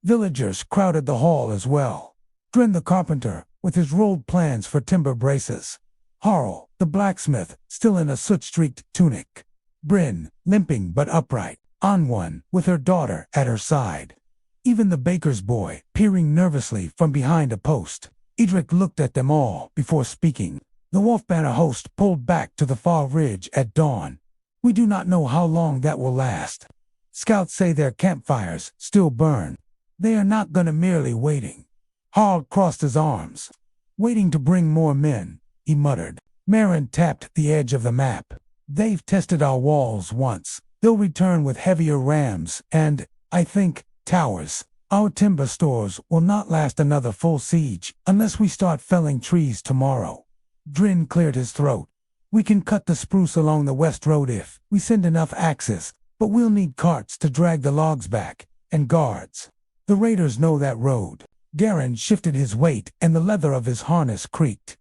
Villagers crowded the hall as well. Dren the carpenter with his rolled plans for timber braces. Harl, the blacksmith, still in a soot-streaked tunic. Bryn, limping but upright. Anwan, with her daughter at her side. Even the baker's boy, peering nervously from behind a post. Edric looked at them all before speaking. "The Wolfbanner host pulled back to the far ridge at dawn. We do not know how long that will last. Scouts say their campfires still burn. They are not gonna merely waiting." Harl crossed his arms. "Waiting to bring more men," he muttered. Marin tapped the edge of the map. They've tested our walls once. They'll return with heavier rams and, I think, towers. Our timber stores will not last another full siege unless we start felling trees tomorrow. Drin cleared his throat. We can cut the spruce along the west road if we send enough axes, but we'll need carts to drag the logs back, and guards. The raiders know that road. Garen shifted his weight and the leather of his harness creaked.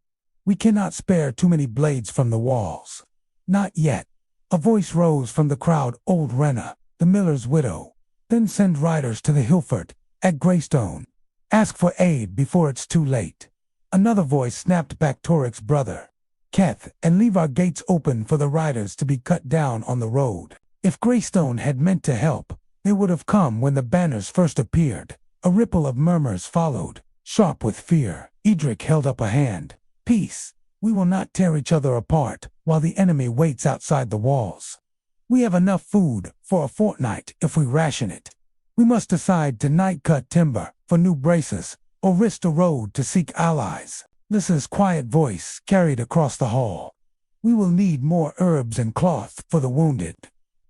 We cannot spare too many blades from the walls. Not yet. A voice rose from the crowd, old Renna, the miller's widow. Then send riders to the Hillfort, at Greystone. Ask for aid before it's too late. Another voice snapped back Torik's brother. Keth, and leave our gates open for the riders to be cut down on the road. If Greystone had meant to help, they would have come when the banners first appeared. A ripple of murmurs followed, sharp with fear. Edric held up a hand. Peace. We will not tear each other apart while the enemy waits outside the walls. We have enough food for a fortnight if we ration it. We must decide to night cut timber for new braces or risk the road to seek allies. Lissa's quiet voice carried across the hall. We will need more herbs and cloth for the wounded.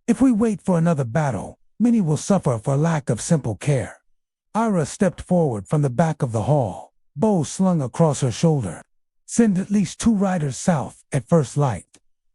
If we wait for another battle, many will suffer for lack of simple care. Ira stepped forward from the back of the hall, bow slung across her shoulder. Send at least 2 riders south at first light.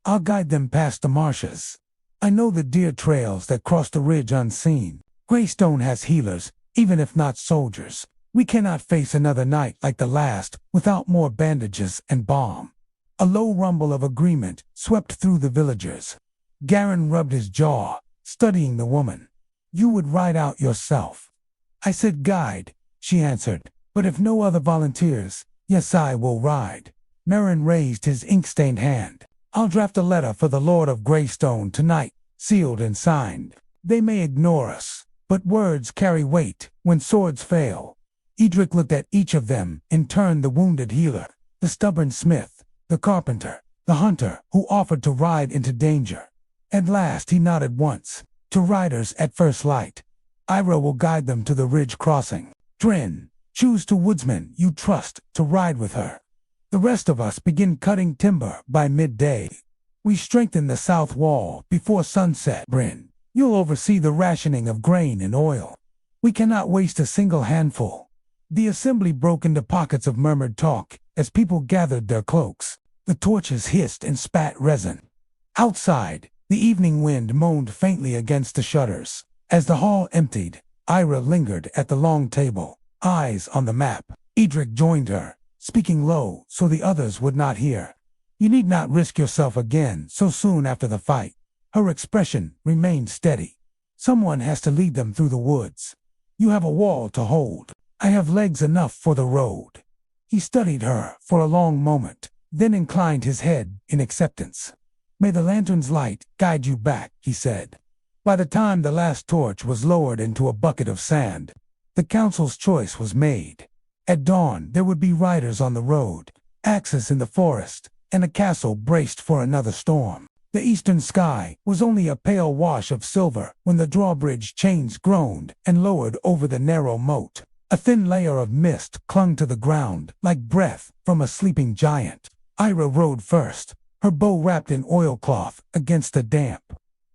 I'll guide them past the marshes. I know the deer trails that cross the ridge unseen. Greystone has healers, even if not soldiers. We cannot face another night like the last without more bandages and balm. A low rumble of agreement swept through the villagers. Garen rubbed his jaw, studying the woman. You would ride out yourself. I said guide, she answered, but if no other volunteers, yes, I will ride. Merrin raised his ink-stained hand. I'll draft a letter for the Lord of Greystone tonight, sealed and signed. They may ignore us, but words carry weight when swords fail. Edric looked at each of them, in turn the wounded healer, the stubborn smith, the carpenter, the hunter who offered to ride into danger. At last he nodded once, to riders at first light. Ira will guide them to the ridge crossing. Drin, choose 2 woodsmen you trust to ride with her. The rest of us begin cutting timber by midday. We strengthen the south wall before sunset. Bryn, you'll oversee the rationing of grain and oil. We cannot waste a single handful. The assembly broke into pockets of murmured talk as people gathered their cloaks. The torches hissed and spat resin. Outside, the evening wind moaned faintly against the shutters. As the hall emptied, Ira lingered at the long table, eyes on the map. Edric joined her, speaking low so the others would not hear. You need not risk yourself again so soon after the fight. Her expression remained steady. Someone has to lead them through the woods. You have a wall to hold. I have legs enough for the road. He studied her for a long moment, then inclined his head in acceptance. May the lantern's light guide you back, he said. By the time the last torch was lowered into a bucket of sand, the council's choice was made. At dawn there would be riders on the road, axes in the forest, and a castle braced for another storm. The eastern sky was only a pale wash of silver when the drawbridge chains groaned and lowered over the narrow moat. A thin layer of mist clung to the ground like breath from a sleeping giant. Ira rode first, her bow wrapped in oilcloth against the damp.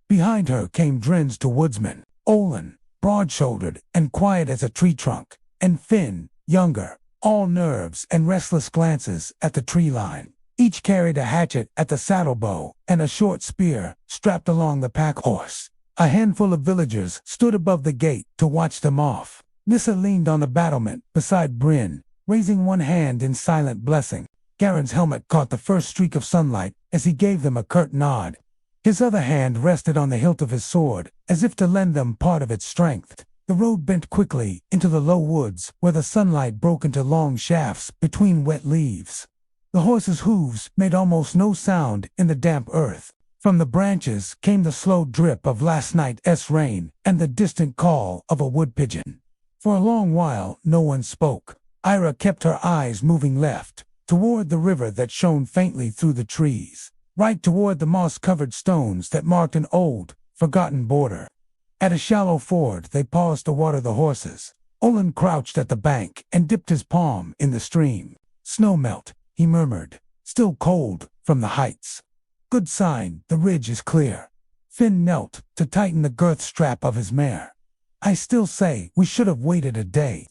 Behind her came Drin's 2 woodsmen, Olin, broad-shouldered and quiet as a tree trunk, and Finn, younger, all nerves and restless glances at the tree line. Each carried a hatchet at the saddle bow and a short spear strapped along the pack horse. A handful of villagers stood above the gate to watch them off. Nissa leaned on the battlement beside Bryn, raising one hand in silent blessing. Garen's helmet caught the first streak of sunlight as he gave them a curt nod. His other hand rested on the hilt of his sword, as if to lend them part of its strength. The road bent quickly into the low woods, where the sunlight broke into long shafts between wet leaves. The horses' hooves made almost no sound in the damp earth. From the branches came the slow drip of last night's rain and the distant call of a wood pigeon. For a long while no one spoke. Ira kept her eyes moving left, toward the river that shone faintly through the trees, right toward the moss-covered stones that marked an old, forgotten border. At a shallow ford they paused to water the horses. Olin crouched at the bank and dipped his palm in the stream. Snow melt, he murmured, still cold from the heights. Good sign, the ridge is clear. Finn knelt to tighten the girth strap of his mare. I still say we should have waited a day.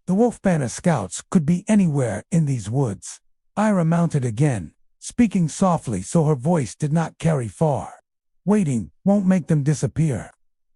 The Wolf Banner scouts could be anywhere in these woods. Ira mounted again, speaking softly so her voice did not carry far. Waiting won't make them disappear.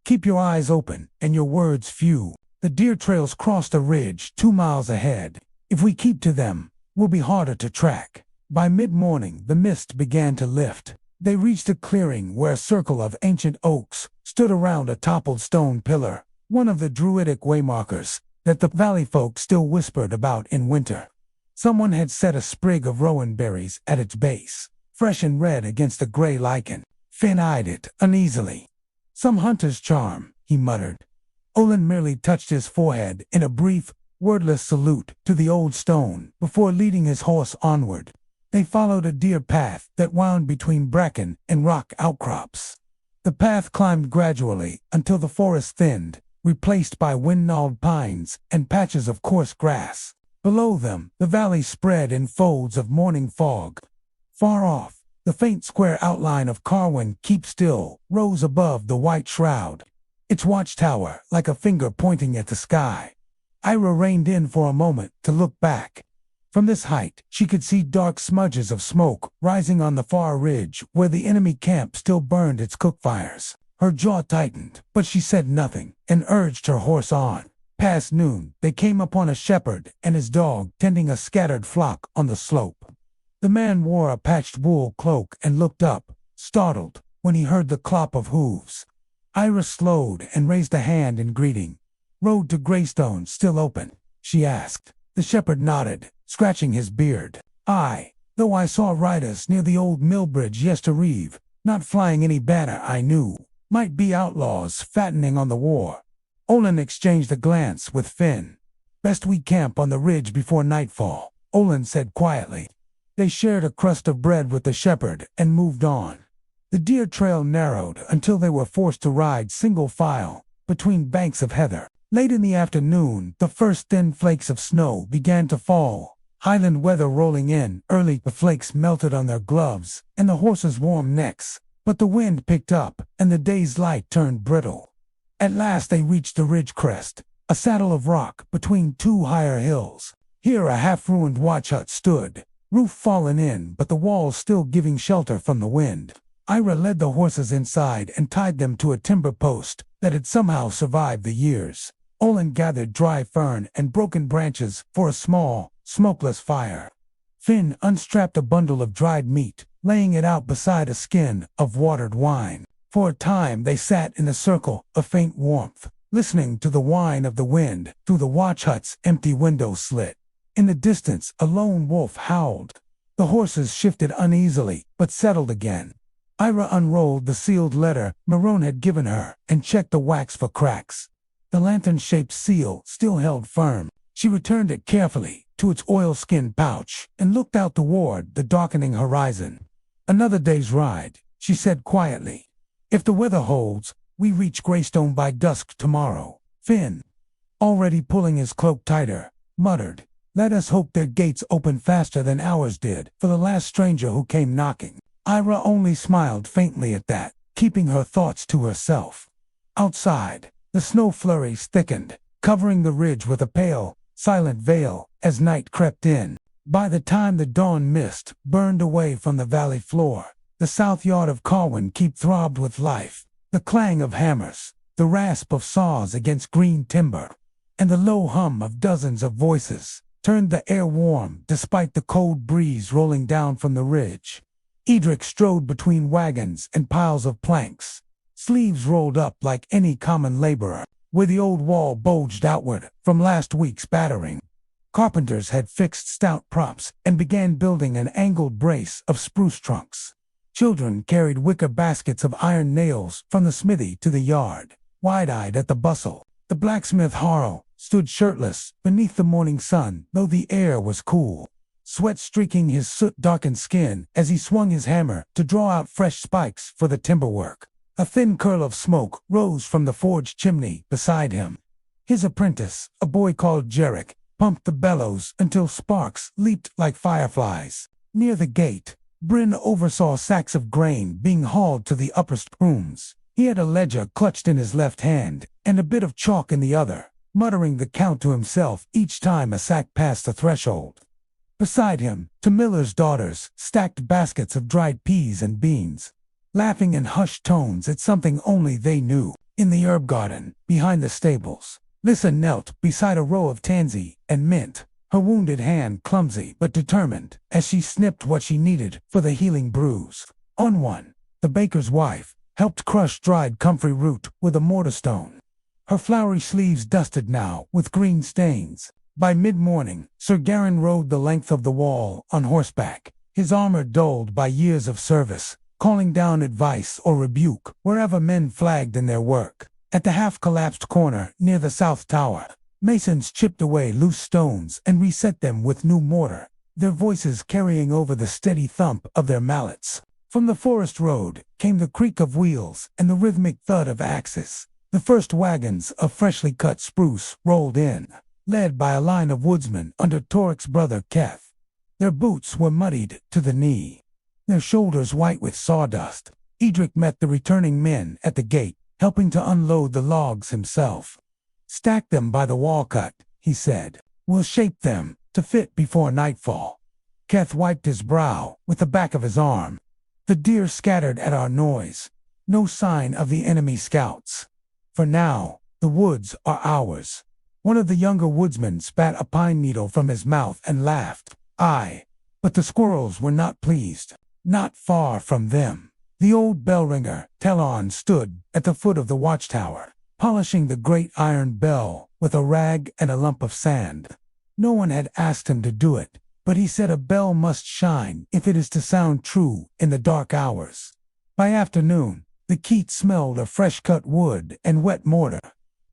Keep your eyes open and your words few. The deer trails crossed a ridge 2 miles ahead. If we keep to them, we'll be harder to track. By mid-morning, the mist began to lift. They reached a clearing where a circle of ancient oaks stood around a toppled stone pillar, one of the druidic waymarkers that the valley folk still whispered about in winter. Someone had set a sprig of rowan berries at its base, fresh and red against the gray lichen. Finn eyed it uneasily. Some hunter's charm, he muttered. Olin merely touched his forehead in a brief, wordless salute to the old stone before leading his horse onward. They followed a deer path that wound between bracken and rock outcrops. The path climbed gradually until the forest thinned, replaced by wind-gnawed pines and patches of coarse grass. Below them, the valley spread in folds of morning fog. Far off, the faint square outline of Caerwyn Keep still rose above the white shroud, its watchtower like a finger pointing at the sky. Ira reined in for a moment to look back. From this height, she could see dark smudges of smoke rising on the far ridge where the enemy camp still burned its cookfires. Her jaw tightened, but she said nothing and urged her horse on. Past noon, they came upon a shepherd and his dog tending a scattered flock on the slope. The man wore a patched wool cloak and looked up, startled, when he heard the clop of hooves. Ira slowed and raised a hand in greeting. "Road to Greystone still open?" she asked. The shepherd nodded, scratching his beard. "Aye, though I saw riders near the old mill bridge yestereve, not flying any banner I knew. Might be outlaws fattening on the war." Olin exchanged a glance with Finn. "Best we camp on the ridge before nightfall," Olin said quietly. They shared a crust of bread with the shepherd and moved on. The deer trail narrowed until they were forced to ride single file between banks of heather. Late in the afternoon, the first thin flakes of snow began to fall. Highland weather rolling in early, the flakes melted on their gloves and the horses' warm necks, but the wind picked up and the day's light turned brittle. At last they reached the ridge crest, a saddle of rock between 2 higher hills. Here a half-ruined watch hut stood, roof fallen in but the walls still giving shelter from the wind. Ira led the horses inside and tied them to a timber post that had somehow survived the years. Olin gathered dry fern and broken branches for a small, smokeless fire. Finn unstrapped a bundle of dried meat, laying it out beside a skin of watered wine. For a time they sat in a circle of faint warmth, listening to the whine of the wind through the watch hut's empty window slit. In the distance, a lone wolf howled. The horses shifted uneasily, but settled again. Ira unrolled the sealed letter Marone had given her and checked the wax for cracks. The lantern-shaped seal still held firm. She returned it carefully to its oilskin pouch and looked out toward the darkening horizon. "Another day's ride," she said quietly. "If the weather holds, we reach Greystone by dusk tomorrow." Finn, already pulling his cloak tighter, muttered, "Let us hope their gates open faster than ours did for the last stranger who came knocking." Ira only smiled faintly at that, keeping her thoughts to herself. Outside, the snow flurries thickened, covering the ridge with a pale, silent veil as night crept in. By the time the dawn mist burned away from the valley floor, the south yard of Caerwyn Keep throbbed with life. The clang of hammers, the rasp of saws against green timber, and the low hum of dozens of voices turned the air warm despite the cold breeze rolling down from the ridge. Edric strode between wagons and piles of planks, sleeves rolled up like any common laborer, where the old wall bulged outward from last week's battering. Carpenters had fixed stout props and began building an angled brace of spruce trunks. Children carried wicker baskets of iron nails from the smithy to the yard, wide-eyed at the bustle. The blacksmith Harl stood shirtless beneath the morning sun, though the air was cool, sweat streaking his soot-darkened skin as he swung his hammer to draw out fresh spikes for the timberwork. A thin curl of smoke rose from the forge chimney beside him. His apprentice, a boy called Jarek, pumped the bellows until sparks leaped like fireflies. Near the gate, Bryn oversaw sacks of grain being hauled to the upper rooms. He had a ledger clutched in his left hand and a bit of chalk in the other, muttering the count to himself each time a sack passed the threshold. Beside him, two millers' daughters stacked baskets of dried peas and beans, laughing in hushed tones at something only they knew. In the herb garden, behind the stables, Lissa knelt beside a row of tansy and mint, her wounded hand clumsy but determined as she snipped what she needed for the healing bruise. On one, the baker's wife helped crush dried comfrey root with a mortar stone, her flowery sleeves dusted now with green stains. By mid-morning, Sir Garin rode the length of the wall on horseback, his armor dulled by years of service, calling down advice or rebuke wherever men flagged in their work. At the half-collapsed corner near the south tower, masons chipped away loose stones and reset them with new mortar, their voices carrying over the steady thump of their mallets. From the forest road came the creak of wheels and the rhythmic thud of axes. The first wagons of freshly cut spruce rolled in, led by a line of woodsmen under Toric's brother Keth. Their boots were muddied to the knee, their shoulders white with sawdust. Edric met the returning men at the gate, helping to unload the logs himself. "Stack them by the wall cut," he said. "We'll shape them to fit before nightfall." Keth wiped his brow with the back of his arm. "The deer scattered at our noise. No sign of the enemy scouts. For now, the woods are ours." One of the younger woodsmen spat a pine needle from his mouth and laughed. Aye, but the squirrels were not pleased. Not far from them, the old bell ringer, Telon, stood at the foot of the watchtower, polishing the great iron bell with a rag and a lump of sand. No one had asked him to do it, but he said a bell must shine if it is to sound true in the dark hours. By afternoon, the keet smelled of fresh-cut wood and wet mortar.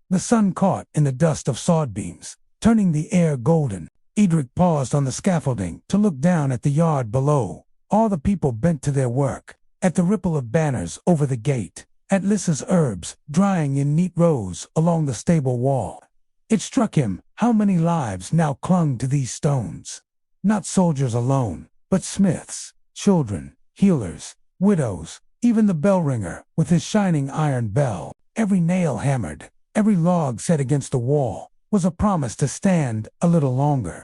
The sun caught in the dust of sod beams, turning the air golden. Edric paused on the scaffolding to look down at the yard below. All the people bent to their work, at the ripple of banners over the gate, at Lissa's herbs drying in neat rows along the stable wall. It struck him how many lives now clung to these stones. Not soldiers alone, but smiths, children, healers, widows, even the bell ringer with his shining iron bell. Every nail hammered, every log set against the wall, was a promise to stand a little longer.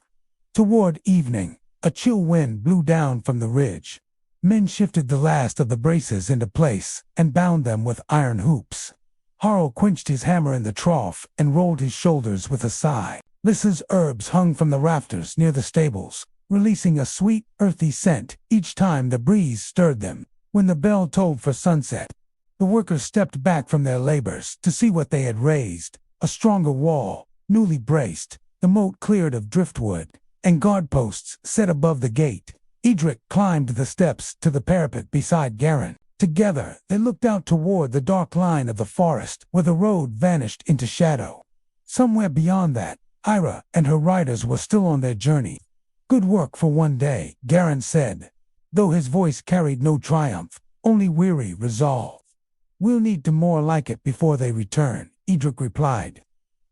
Toward evening, a chill wind blew down from the ridge. Men shifted the last of the braces into place and bound them with iron hoops. Harl quenched his hammer in the trough and rolled his shoulders with a sigh. Lissa's herbs hung from the rafters near the stables, releasing a sweet, earthy scent each time the breeze stirred them. When the bell tolled for sunset, the workers stepped back from their labors to see what they had raised. A stronger wall, newly braced, the moat cleared of driftwood, and guard posts set above the gate. Edric climbed the steps to the parapet beside Garin. Together, they looked out toward the dark line of the forest where the road vanished into shadow. Somewhere beyond that, Ira and her riders were still on their journey. "Good work for one day," Garin said, though his voice carried no triumph, only weary resolve. "We'll need to more like it before they return," Edric replied.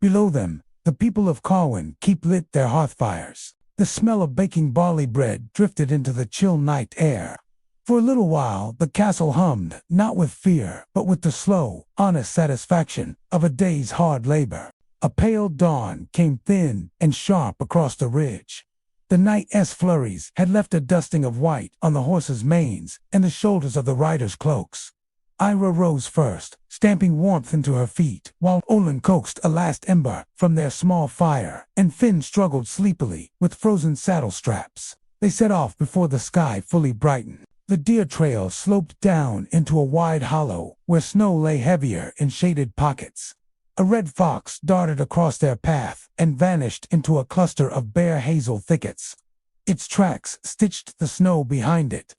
Below them, the people of Caerwyn Keep lit their hearth fires. The smell of baking barley bread drifted into the chill night air. For a little while the castle hummed, not with fear, but with the slow, honest satisfaction of a day's hard labor. A pale dawn came thin and sharp across the ridge. The night's flurries had left a dusting of white on the horses' manes and the shoulders of the riders' cloaks. Ira rose first, stamping warmth into her feet, while Olin coaxed a last ember from their small fire, and Finn struggled sleepily with frozen saddle straps. They set off before the sky fully brightened. The deer trail sloped down into a wide hollow where snow lay heavier in shaded pockets. A red fox darted across their path and vanished into a cluster of bare hazel thickets. Its tracks stitched the snow behind it.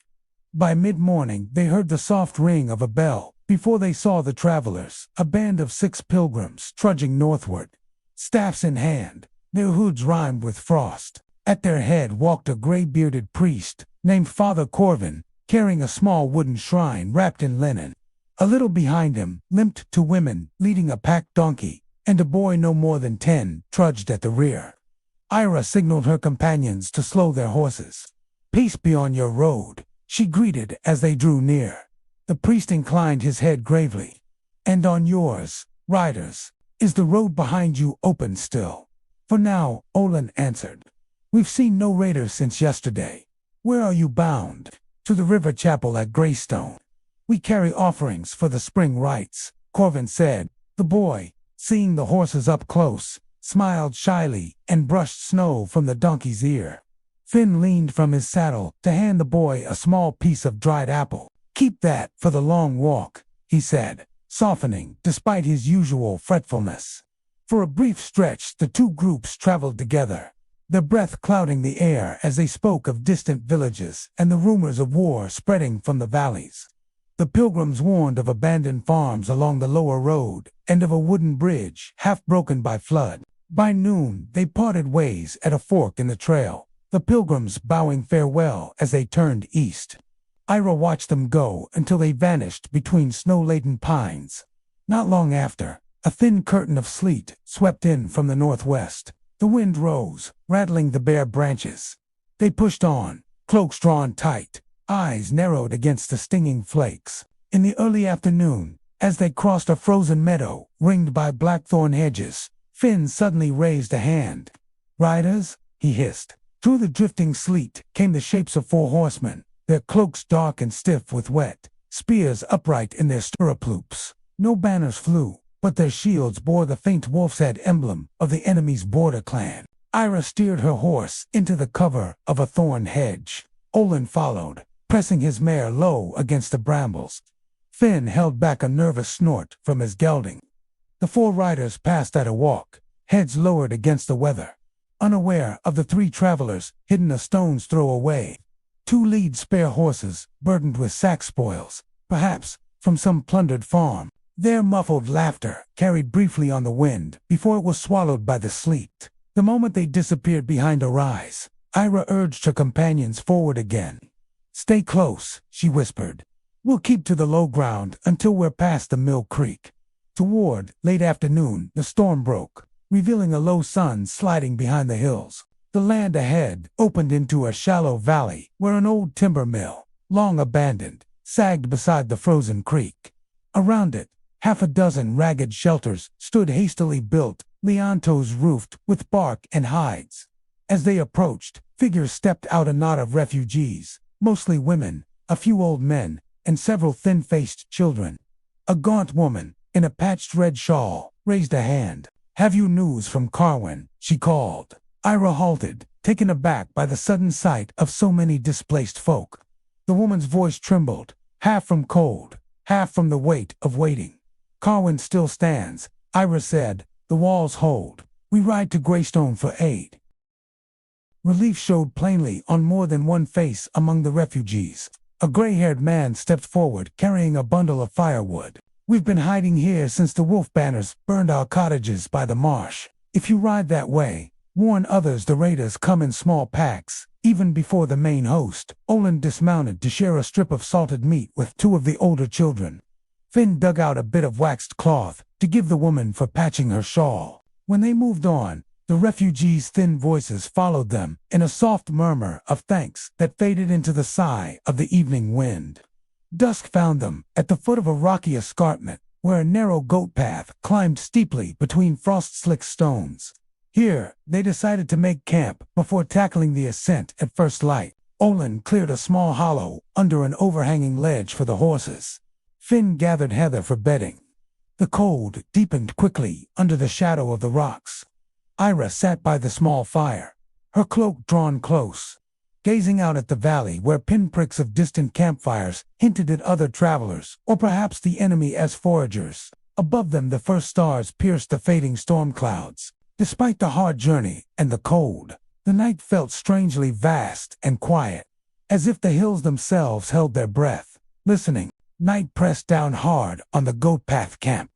By mid-morning they heard the soft ring of a bell. Before they saw the travelers, a band of 6 pilgrims trudging northward, staffs in hand, their hoods rimed with frost. At their head walked a gray-bearded priest named Father Caerwyn, carrying a small wooden shrine wrapped in linen. A little behind him limped 2 women leading a pack donkey, and a boy no more than 10 trudged at the rear. Ira signaled her companions to slow their horses. "Peace be on your road," she greeted as they drew near. The priest inclined his head gravely. "And on yours, riders, is the road behind you open still?" "For now," Olin answered. "We've seen no raiders since yesterday." "Where are you bound?" "To the river chapel at Greystone. We carry offerings for the spring rites," Caerwyn said. The boy, seeing the horses up close, smiled shyly and brushed snow from the donkey's ear. Finn leaned from his saddle to hand the boy a small piece of dried apple. "Keep that for the long walk," he said, softening despite his usual fretfulness. For a brief stretch the two groups traveled together, their breath clouding the air as they spoke of distant villages and the rumors of war spreading from the valleys. The pilgrims warned of abandoned farms along the lower road and of a wooden bridge half broken by flood. By noon they parted ways at a fork in the trail, the pilgrims bowing farewell as they turned east. Ira watched them go until they vanished between snow-laden pines. Not long after, a thin curtain of sleet swept in from the northwest. The wind rose, rattling the bare branches. They pushed on, cloaks drawn tight, eyes narrowed against the stinging flakes. In the early afternoon, as they crossed a frozen meadow ringed by blackthorn hedges, Finn suddenly raised a hand. "Riders," he hissed. Through the drifting sleet came the shapes of 4 horsemen, their cloaks dark and stiff with wet, spears upright in their stirrup loops. No banners flew, but their shields bore the faint wolf's head emblem of the enemy's border clan. Ira steered her horse into the cover of a thorn hedge. Olin followed, pressing his mare low against the brambles. Finn held back a nervous snort from his gelding. The 4 riders passed at a walk, heads lowered against the weather, unaware of the 3 travelers hidden a stone's throw away. 2 lead spare horses, burdened with sack spoils, perhaps from some plundered farm. Their muffled laughter carried briefly on the wind before it was swallowed by the sleet. The moment they disappeared behind a rise, Ira urged her companions forward again. "Stay close," she whispered. "We'll keep to the low ground until we're past the Mill Creek." Toward late afternoon, the storm broke, revealing a low sun sliding behind the hills. The land ahead opened into a shallow valley where an old timber mill, long abandoned, sagged beside the frozen creek. Around it, half a dozen ragged shelters stood hastily built, liantos roofed with bark and hides. As they approached, figures stepped out, a knot of refugees, mostly women, a few old men, and several thin-faced children. A gaunt woman, in a patched red shawl, raised a hand. "Have you news from Caerwyn?" she called. Ira halted, taken aback by the sudden sight of so many displaced folk. The woman's voice trembled, half from cold, half from the weight of waiting. "Caerwyn still stands," Ira said. "The walls hold. We ride to Greystone for aid." Relief showed plainly on more than one face among the refugees. A gray-haired man stepped forward, carrying a bundle of firewood. "We've been hiding here since the wolf banners burned our cottages by the marsh. If you ride that way, warn others the raiders come in small packs, even before the main host." Olin dismounted to share a strip of salted meat with 2 of the older children. Finn dug out a bit of waxed cloth to give the woman for patching her shawl. When they moved on, the refugees' thin voices followed them in a soft murmur of thanks that faded into the sigh of the evening wind. Dusk found them at the foot of a rocky escarpment where a narrow goat path climbed steeply between frost-slick stones. Here, they decided to make camp before tackling the ascent at first light. Olin cleared a small hollow under an overhanging ledge for the horses. Finn gathered heather for bedding. The cold deepened quickly under the shadow of the rocks. Ira sat by the small fire, her cloak drawn close, gazing out at the valley where pinpricks of distant campfires hinted at other travelers, or perhaps the enemy as foragers. Above them the first stars pierced the fading storm clouds. Despite the hard journey and the cold, the night felt strangely vast and quiet, as if the hills themselves held their breath, listening. Night pressed down hard on the goat path camp.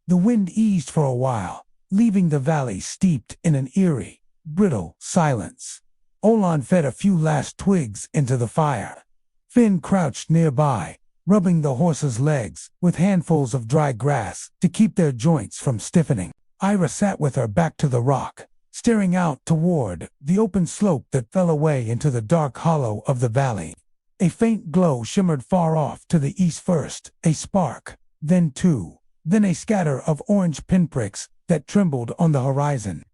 The wind eased for a while, leaving the valley steeped in an eerie, brittle silence. Olin fed a few last twigs into the fire. Finn crouched nearby, rubbing the horses' legs with handfuls of dry grass to keep their joints from stiffening. Ira sat with her back to the rock, staring out toward the open slope that fell away into the dark hollow of the valley. A faint glow shimmered far off to the east first, a spark, then two, then a scatter of orange pinpricks that trembled on the horizon.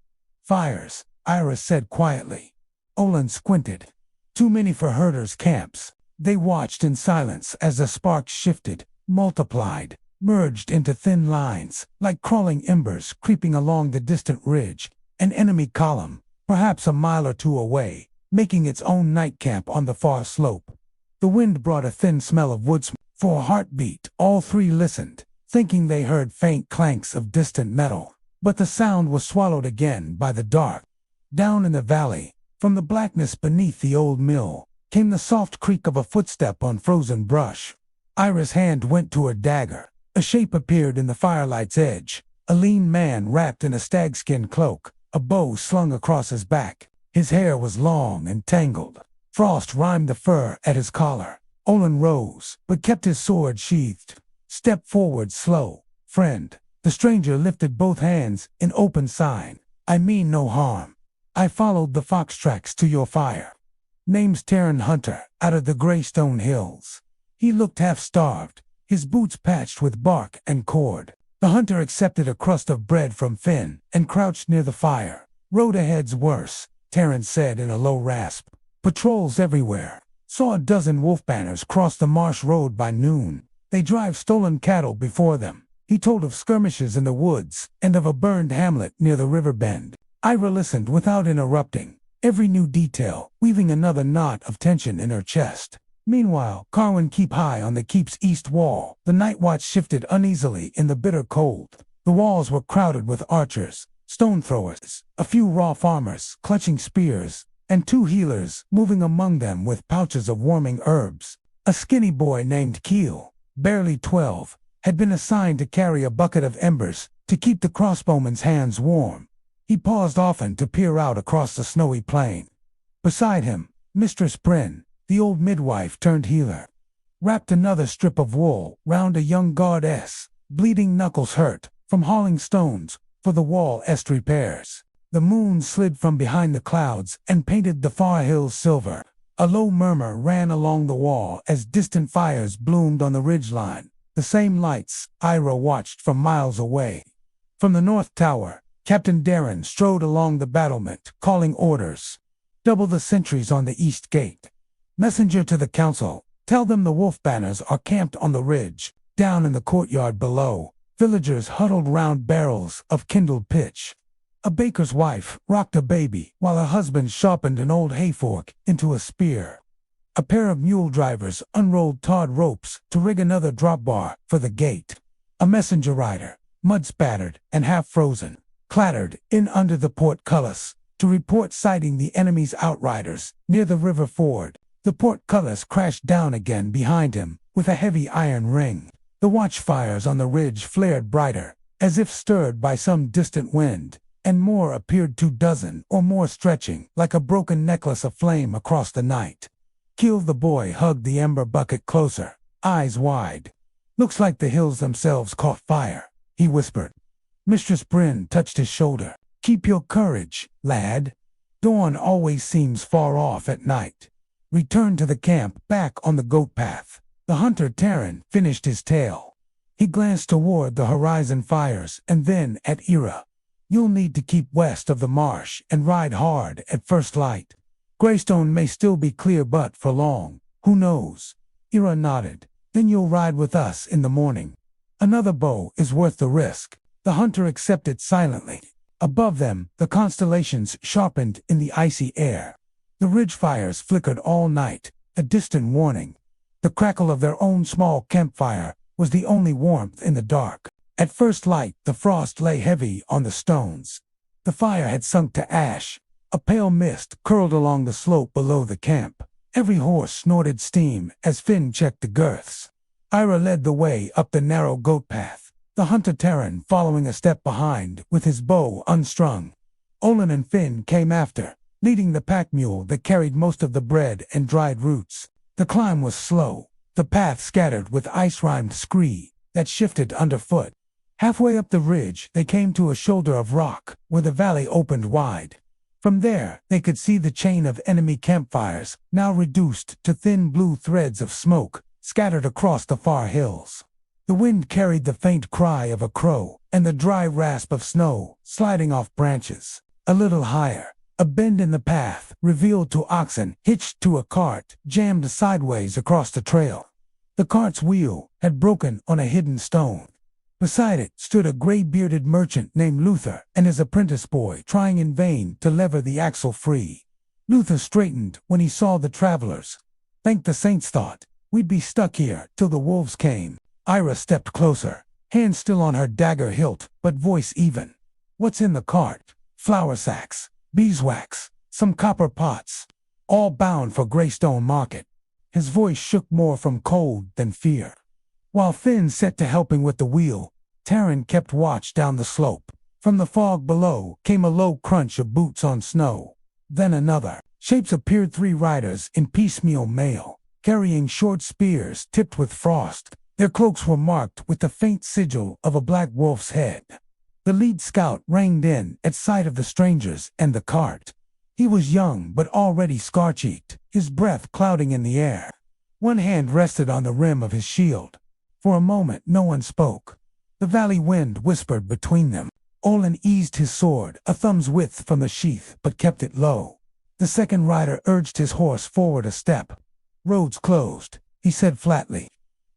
Fires, Iris said quietly. Olin squinted. Too many for herders' camps. They watched in silence as the sparks shifted, multiplied, merged into thin lines, like crawling embers creeping along the distant ridge, an enemy column, perhaps a mile or two away, making its own night camp on the far slope. The wind brought a thin smell of wood smoke. For a heartbeat, all three listened, thinking they heard faint clanks of distant metal. But the sound was swallowed again by the dark. Down in the valley, from the blackness beneath the old mill, came the soft creak of a footstep on frozen brush. Iris' hand went to her dagger. A shape appeared in the firelight's edge, a lean man wrapped in a stagskin cloak, a bow slung across his back. His hair was long and tangled. Frost rimed the fur at his collar. Olin rose, but kept his sword sheathed. Step forward slow, friend. The stranger lifted both hands in open sign. I mean no harm. I followed the fox tracks to your fire. Name's Terran Hunter, out of the Greystone Hills. He looked half-starved, his boots patched with bark and cord. The hunter accepted a crust of bread from Finn and crouched near the fire. Road ahead's worse, Terran said in a low rasp. Patrols everywhere. Saw a dozen wolf banners cross the marsh road by noon. They drive stolen cattle before them. He told of skirmishes in the woods and of a burned hamlet near the river bend. Ira listened without interrupting, every new detail weaving another knot of tension in her chest. Meanwhile, Caerwyn Keep high on the keep's east wall. The night watch shifted uneasily in the bitter cold. The walls were crowded with archers, stone throwers, a few raw farmers clutching spears, and two healers moving among them with pouches of warming herbs. A skinny boy named Keel, barely 12, had been assigned to carry a bucket of embers to keep the crossbowman's hands warm. He paused often to peer out across the snowy plain. Beside him, Mistress Bryn, the old midwife turned healer, wrapped another strip of wool round a young guardess, bleeding knuckles hurt from hauling stones for the wall-est repairs. The moon slid from behind the clouds and painted the far hills silver. A low murmur ran along the wall as distant fires bloomed on the ridgeline, the same lights Ira watched from miles away. From the north tower, Captain Darren strode along the battlement, calling orders. Double the sentries on the east gate. Messenger to the council, tell them the wolf banners are camped on the ridge. Down in the courtyard below, villagers huddled round barrels of kindled pitch. A baker's wife rocked a baby while her husband sharpened an old hayfork into a spear. A pair of mule drivers unrolled tarred ropes to rig another drop bar for the gate. A messenger rider, mud-spattered and half-frozen, clattered in under the portcullis to report sighting the enemy's outriders near the river ford. The portcullis crashed down again behind him with a heavy iron ring. The watchfires on the ridge flared brighter, as if stirred by some distant wind, and more appeared 24 or more stretching like a broken necklace of flame across the night. Keel the boy hugged the ember bucket closer, eyes wide. Looks like the hills themselves caught fire, he whispered. Mistress Bryn touched his shoulder. Keep your courage, lad. Dawn always seems far off at night. Return to the camp back on the goat path. The hunter Terran finished his tale. He glanced toward the horizon fires and then at Ira. You'll need to keep west of the marsh and ride hard at first light. Greystone may still be clear, but for long, who knows? Ira nodded. Then you'll ride with us in the morning. Another bow is worth the risk. The hunter accepted silently. Above them, the constellations sharpened in the icy air. The ridge fires flickered all night, a distant warning. The crackle of their own small campfire was the only warmth in the dark. At first light, the frost lay heavy on the stones. The fire had sunk to ash. A pale mist curled along the slope below the camp. Every horse snorted steam as Finn checked the girths. Ira led the way up the narrow goat path, the hunter Terran following a step behind with his bow unstrung. Olin and Finn came after, leading the pack mule that carried most of the bread and dried roots. The climb was slow, the path scattered with ice-rimed scree that shifted underfoot. Halfway up the ridge, they came to a shoulder of rock where the valley opened wide. From there, they could see the chain of enemy campfires, now reduced to thin blue threads of smoke, scattered across the far hills. The wind carried the faint cry of a crow, and the dry rasp of snow, sliding off branches. A little higher, a bend in the path revealed two oxen hitched to a cart, jammed sideways across the trail. The cart's wheel had broken on a hidden stone. Beside it stood a gray-bearded merchant named Luther and his apprentice boy trying in vain to lever the axle free. Luther straightened when he saw the travelers. Thank the saints, thought. We'd be stuck here till the wolves came. Ira stepped closer, hand still on her dagger hilt, but voice even. What's in the cart? Flour sacks, beeswax, some copper pots, all bound for Greystone Market. His voice shook more from cold than fear. While Finn set to helping with the wheel, Taryn kept watch down the slope. From the fog below came a low crunch of boots on snow. Then another. Shapes appeared, 3 riders in piecemeal mail, carrying short spears tipped with frost. Their cloaks were marked with the faint sigil of a black wolf's head. The lead scout reined in at sight of the strangers and the cart. He was young but already scar-cheeked, his breath clouding in the air. One hand rested on the rim of his shield. For a moment no one spoke. The valley wind whispered between them. Olin eased his sword a thumb's width from the sheath but kept it low. The second rider urged his horse forward a step. Roads closed, he said flatly.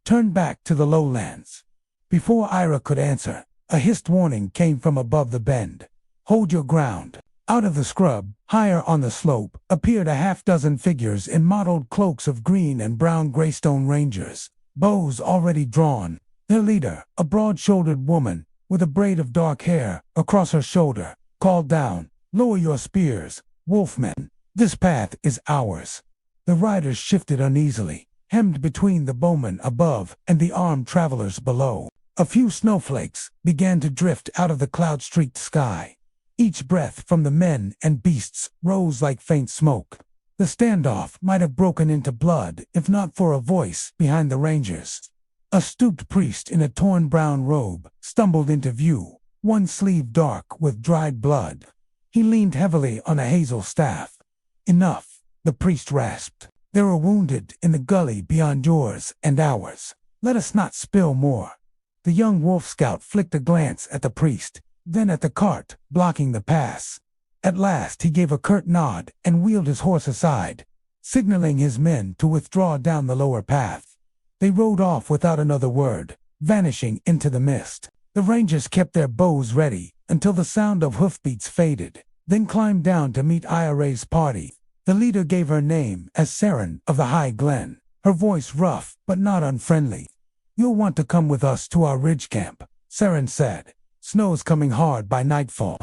Turn back to the lowlands. Before Ira could answer, a hissed warning came from above the bend. Hold your ground. Out of the scrub, higher on the slope, appeared a half-dozen figures in mottled cloaks of green and brown Greystone Rangers, bows already drawn. Their leader, a broad-shouldered woman, with a braid of dark hair across her shoulder, called down, "Lower your spears, wolfmen. This path is ours." The riders shifted uneasily, hemmed between the bowmen above and the armed travelers below. A few snowflakes began to drift out of the cloud-streaked sky. Each breath from the men and beasts rose like faint smoke. The standoff might have broken into blood if not for a voice behind the rangers. A stooped priest in a torn brown robe stumbled into view, one sleeve dark with dried blood. He leaned heavily on a hazel staff. "Enough," the priest rasped. "There are wounded in the gully beyond yours and ours. Let us not spill more." The young wolf scout flicked a glance at the priest, then at the cart, blocking the pass. At last he gave a curt nod and wheeled his horse aside, signaling his men to withdraw down the lower path. They rode off without another word, vanishing into the mist. The rangers kept their bows ready until the sound of hoofbeats faded, then climbed down to meet Ira's party. The leader gave her name as Saren of the High Glen, her voice rough but not unfriendly. "You'll want to come with us to our ridge camp," Saren said. "Snow's coming hard by nightfall.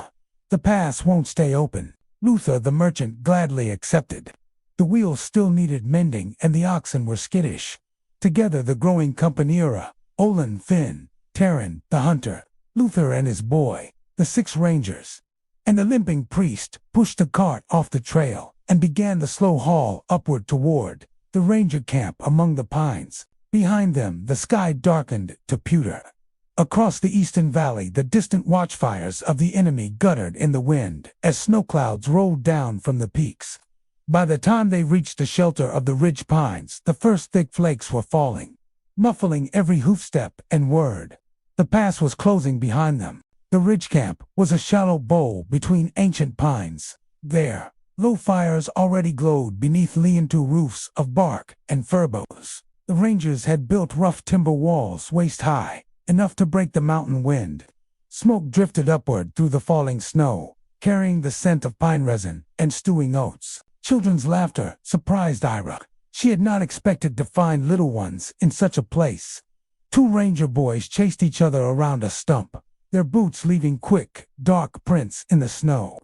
The pass won't stay open." Luther the merchant gladly accepted. The wheels still needed mending and the oxen were skittish. Together the growing compañera, Olin, Finn, Taryn, the hunter, Luther and his boy, the 6 rangers, and the limping priest pushed the cart off the trail and began the slow haul upward toward the ranger camp among the pines. Behind them the sky darkened to pewter. Across the eastern valley the distant watchfires of the enemy guttered in the wind as snow clouds rolled down from the peaks. By the time they reached the shelter of the ridge pines, the first thick flakes were falling, muffling every hoofstep and word. The pass was closing behind them. The ridge camp was a shallow bowl between ancient pines. There, low fires already glowed beneath lean-to roofs of bark and fir boughs. The rangers had built rough timber walls waist-high, enough to break the mountain wind. Smoke drifted upward through the falling snow, carrying the scent of pine resin and stewing oats. Children's laughter surprised Ira. She had not expected to find little ones in such a place. 2 ranger boys chased each other around a stump, their boots leaving quick, dark prints in the snow,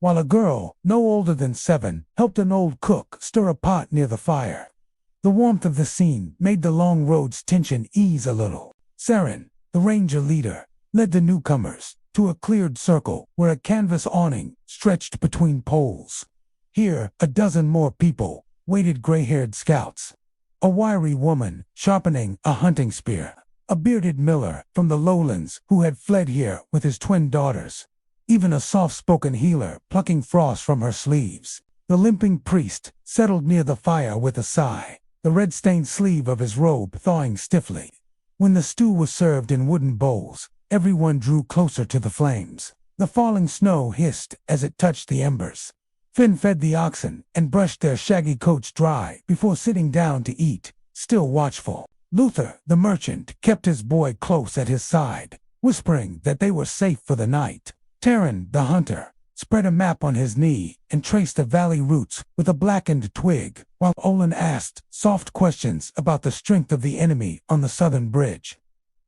while a girl, no older than 7, helped an old cook stir a pot near the fire. The warmth of the scene made the long road's tension ease a little. Saren, the ranger leader, led the newcomers to a cleared circle where a canvas awning stretched between poles. Here, a dozen more people waited, gray-haired scouts. A wiry woman sharpening a hunting spear. A bearded miller from the lowlands who had fled here with his twin daughters. even a soft-spoken healer plucking frost from her sleeves. The limping priest settled near the fire with a sigh, the red-stained sleeve of his robe thawing stiffly. When the stew was served in wooden bowls, everyone drew closer to the flames. The falling snow hissed as it touched the embers. Finn fed the oxen and brushed their shaggy coats dry before sitting down to eat, still watchful. Luther, the merchant, kept his boy close at his side, whispering that they were safe for the night. Caerwyn, the hunter, spread a map on his knee and traced the valley routes with a blackened twig, while Olin asked soft questions about the strength of the enemy on the southern bridge.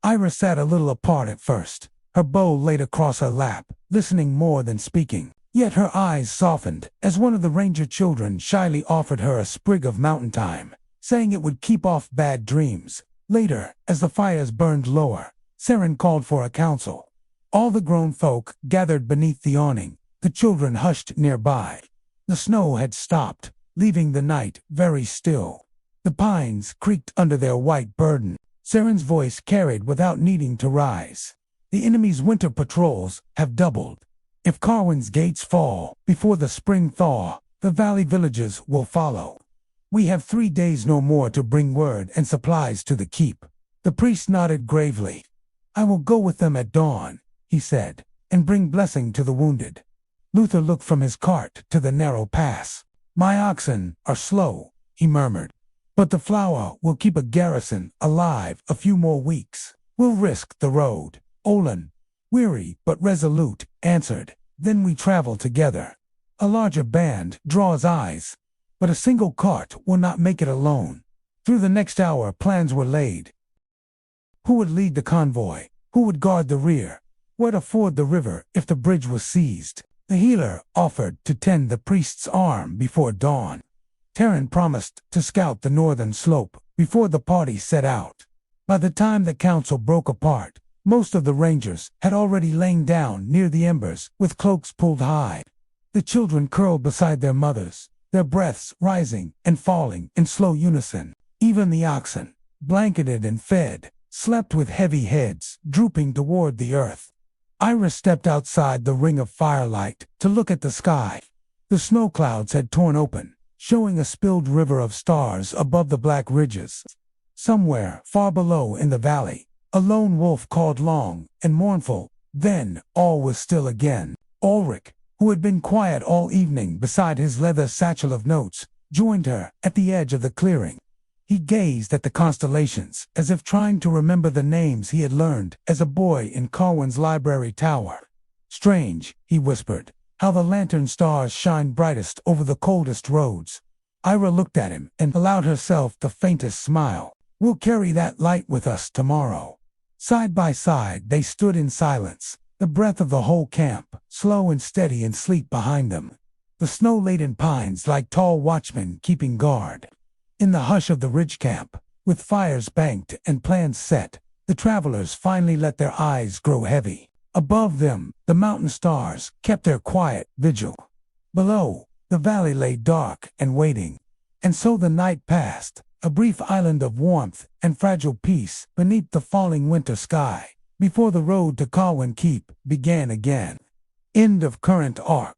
Ira sat a little apart at first, her bow laid across her lap, listening more than speaking. Yet her eyes softened as one of the ranger children shyly offered her a sprig of mountain thyme, saying it would keep off bad dreams. Later, as the fires burned lower, Caerwyn called for a council. All the grown folk gathered beneath the awning, the children hushed nearby. The snow had stopped, leaving the night very still. The pines creaked under their white burden. Caerwyn's voice carried without needing to rise. The enemy's winter patrols have doubled. If Caerwyn's gates fall before the spring thaw, the valley villages will follow. We have 3 days no more to bring word and supplies to the keep. The priest nodded gravely. I will go with them at dawn, he said, and bring blessing to the wounded. Luther looked from his cart to the narrow pass. My oxen are slow, he murmured, but the flour will keep a garrison alive a few more weeks. We'll risk the road. Olin, weary but resolute, answered. Then we travel together. A larger band draws eyes, but a single cart will not make it alone. Through the next hour plans were laid. Who would lead the convoy? Who would guard the rear? Where to ford the river if the bridge was seized? The healer offered to tend the priest's arm before dawn. Caerwyn promised to scout the northern slope before the party set out. By the time the council broke apart, most of the rangers had already lain down near the embers with cloaks pulled high. The children curled beside their mothers, their breaths rising and falling in slow unison. Even the oxen, blanketed and fed, slept with heavy heads drooping toward the earth. Ira stepped outside the ring of firelight to look at the sky. The snow clouds had torn open, showing a spilled river of stars above the black ridges. Somewhere, far below in the valley, a lone wolf called long and mournful. Then all was still again. Ulrich, who had been quiet all evening beside his leather satchel of notes, joined her at the edge of the clearing. He gazed at the constellations, as if trying to remember the names he had learned as a boy in Caerwyn's library tower. Strange, he whispered, how the lantern stars shine brightest over the coldest roads. Ira looked at him and allowed herself the faintest smile. We'll carry that light with us tomorrow. Side by side they stood in silence, the breath of the whole camp, slow and steady and sleep behind them. The snow-laden pines like tall watchmen keeping guard. In the hush of the ridge camp, with fires banked and plans set, the travelers finally let their eyes grow heavy. Above them, the mountain stars kept their quiet vigil. Below, the valley lay dark and waiting. And so the night passed, a brief island of warmth and fragile peace beneath the falling winter sky, before the road to Caerwyn Keep began again. End of current arc.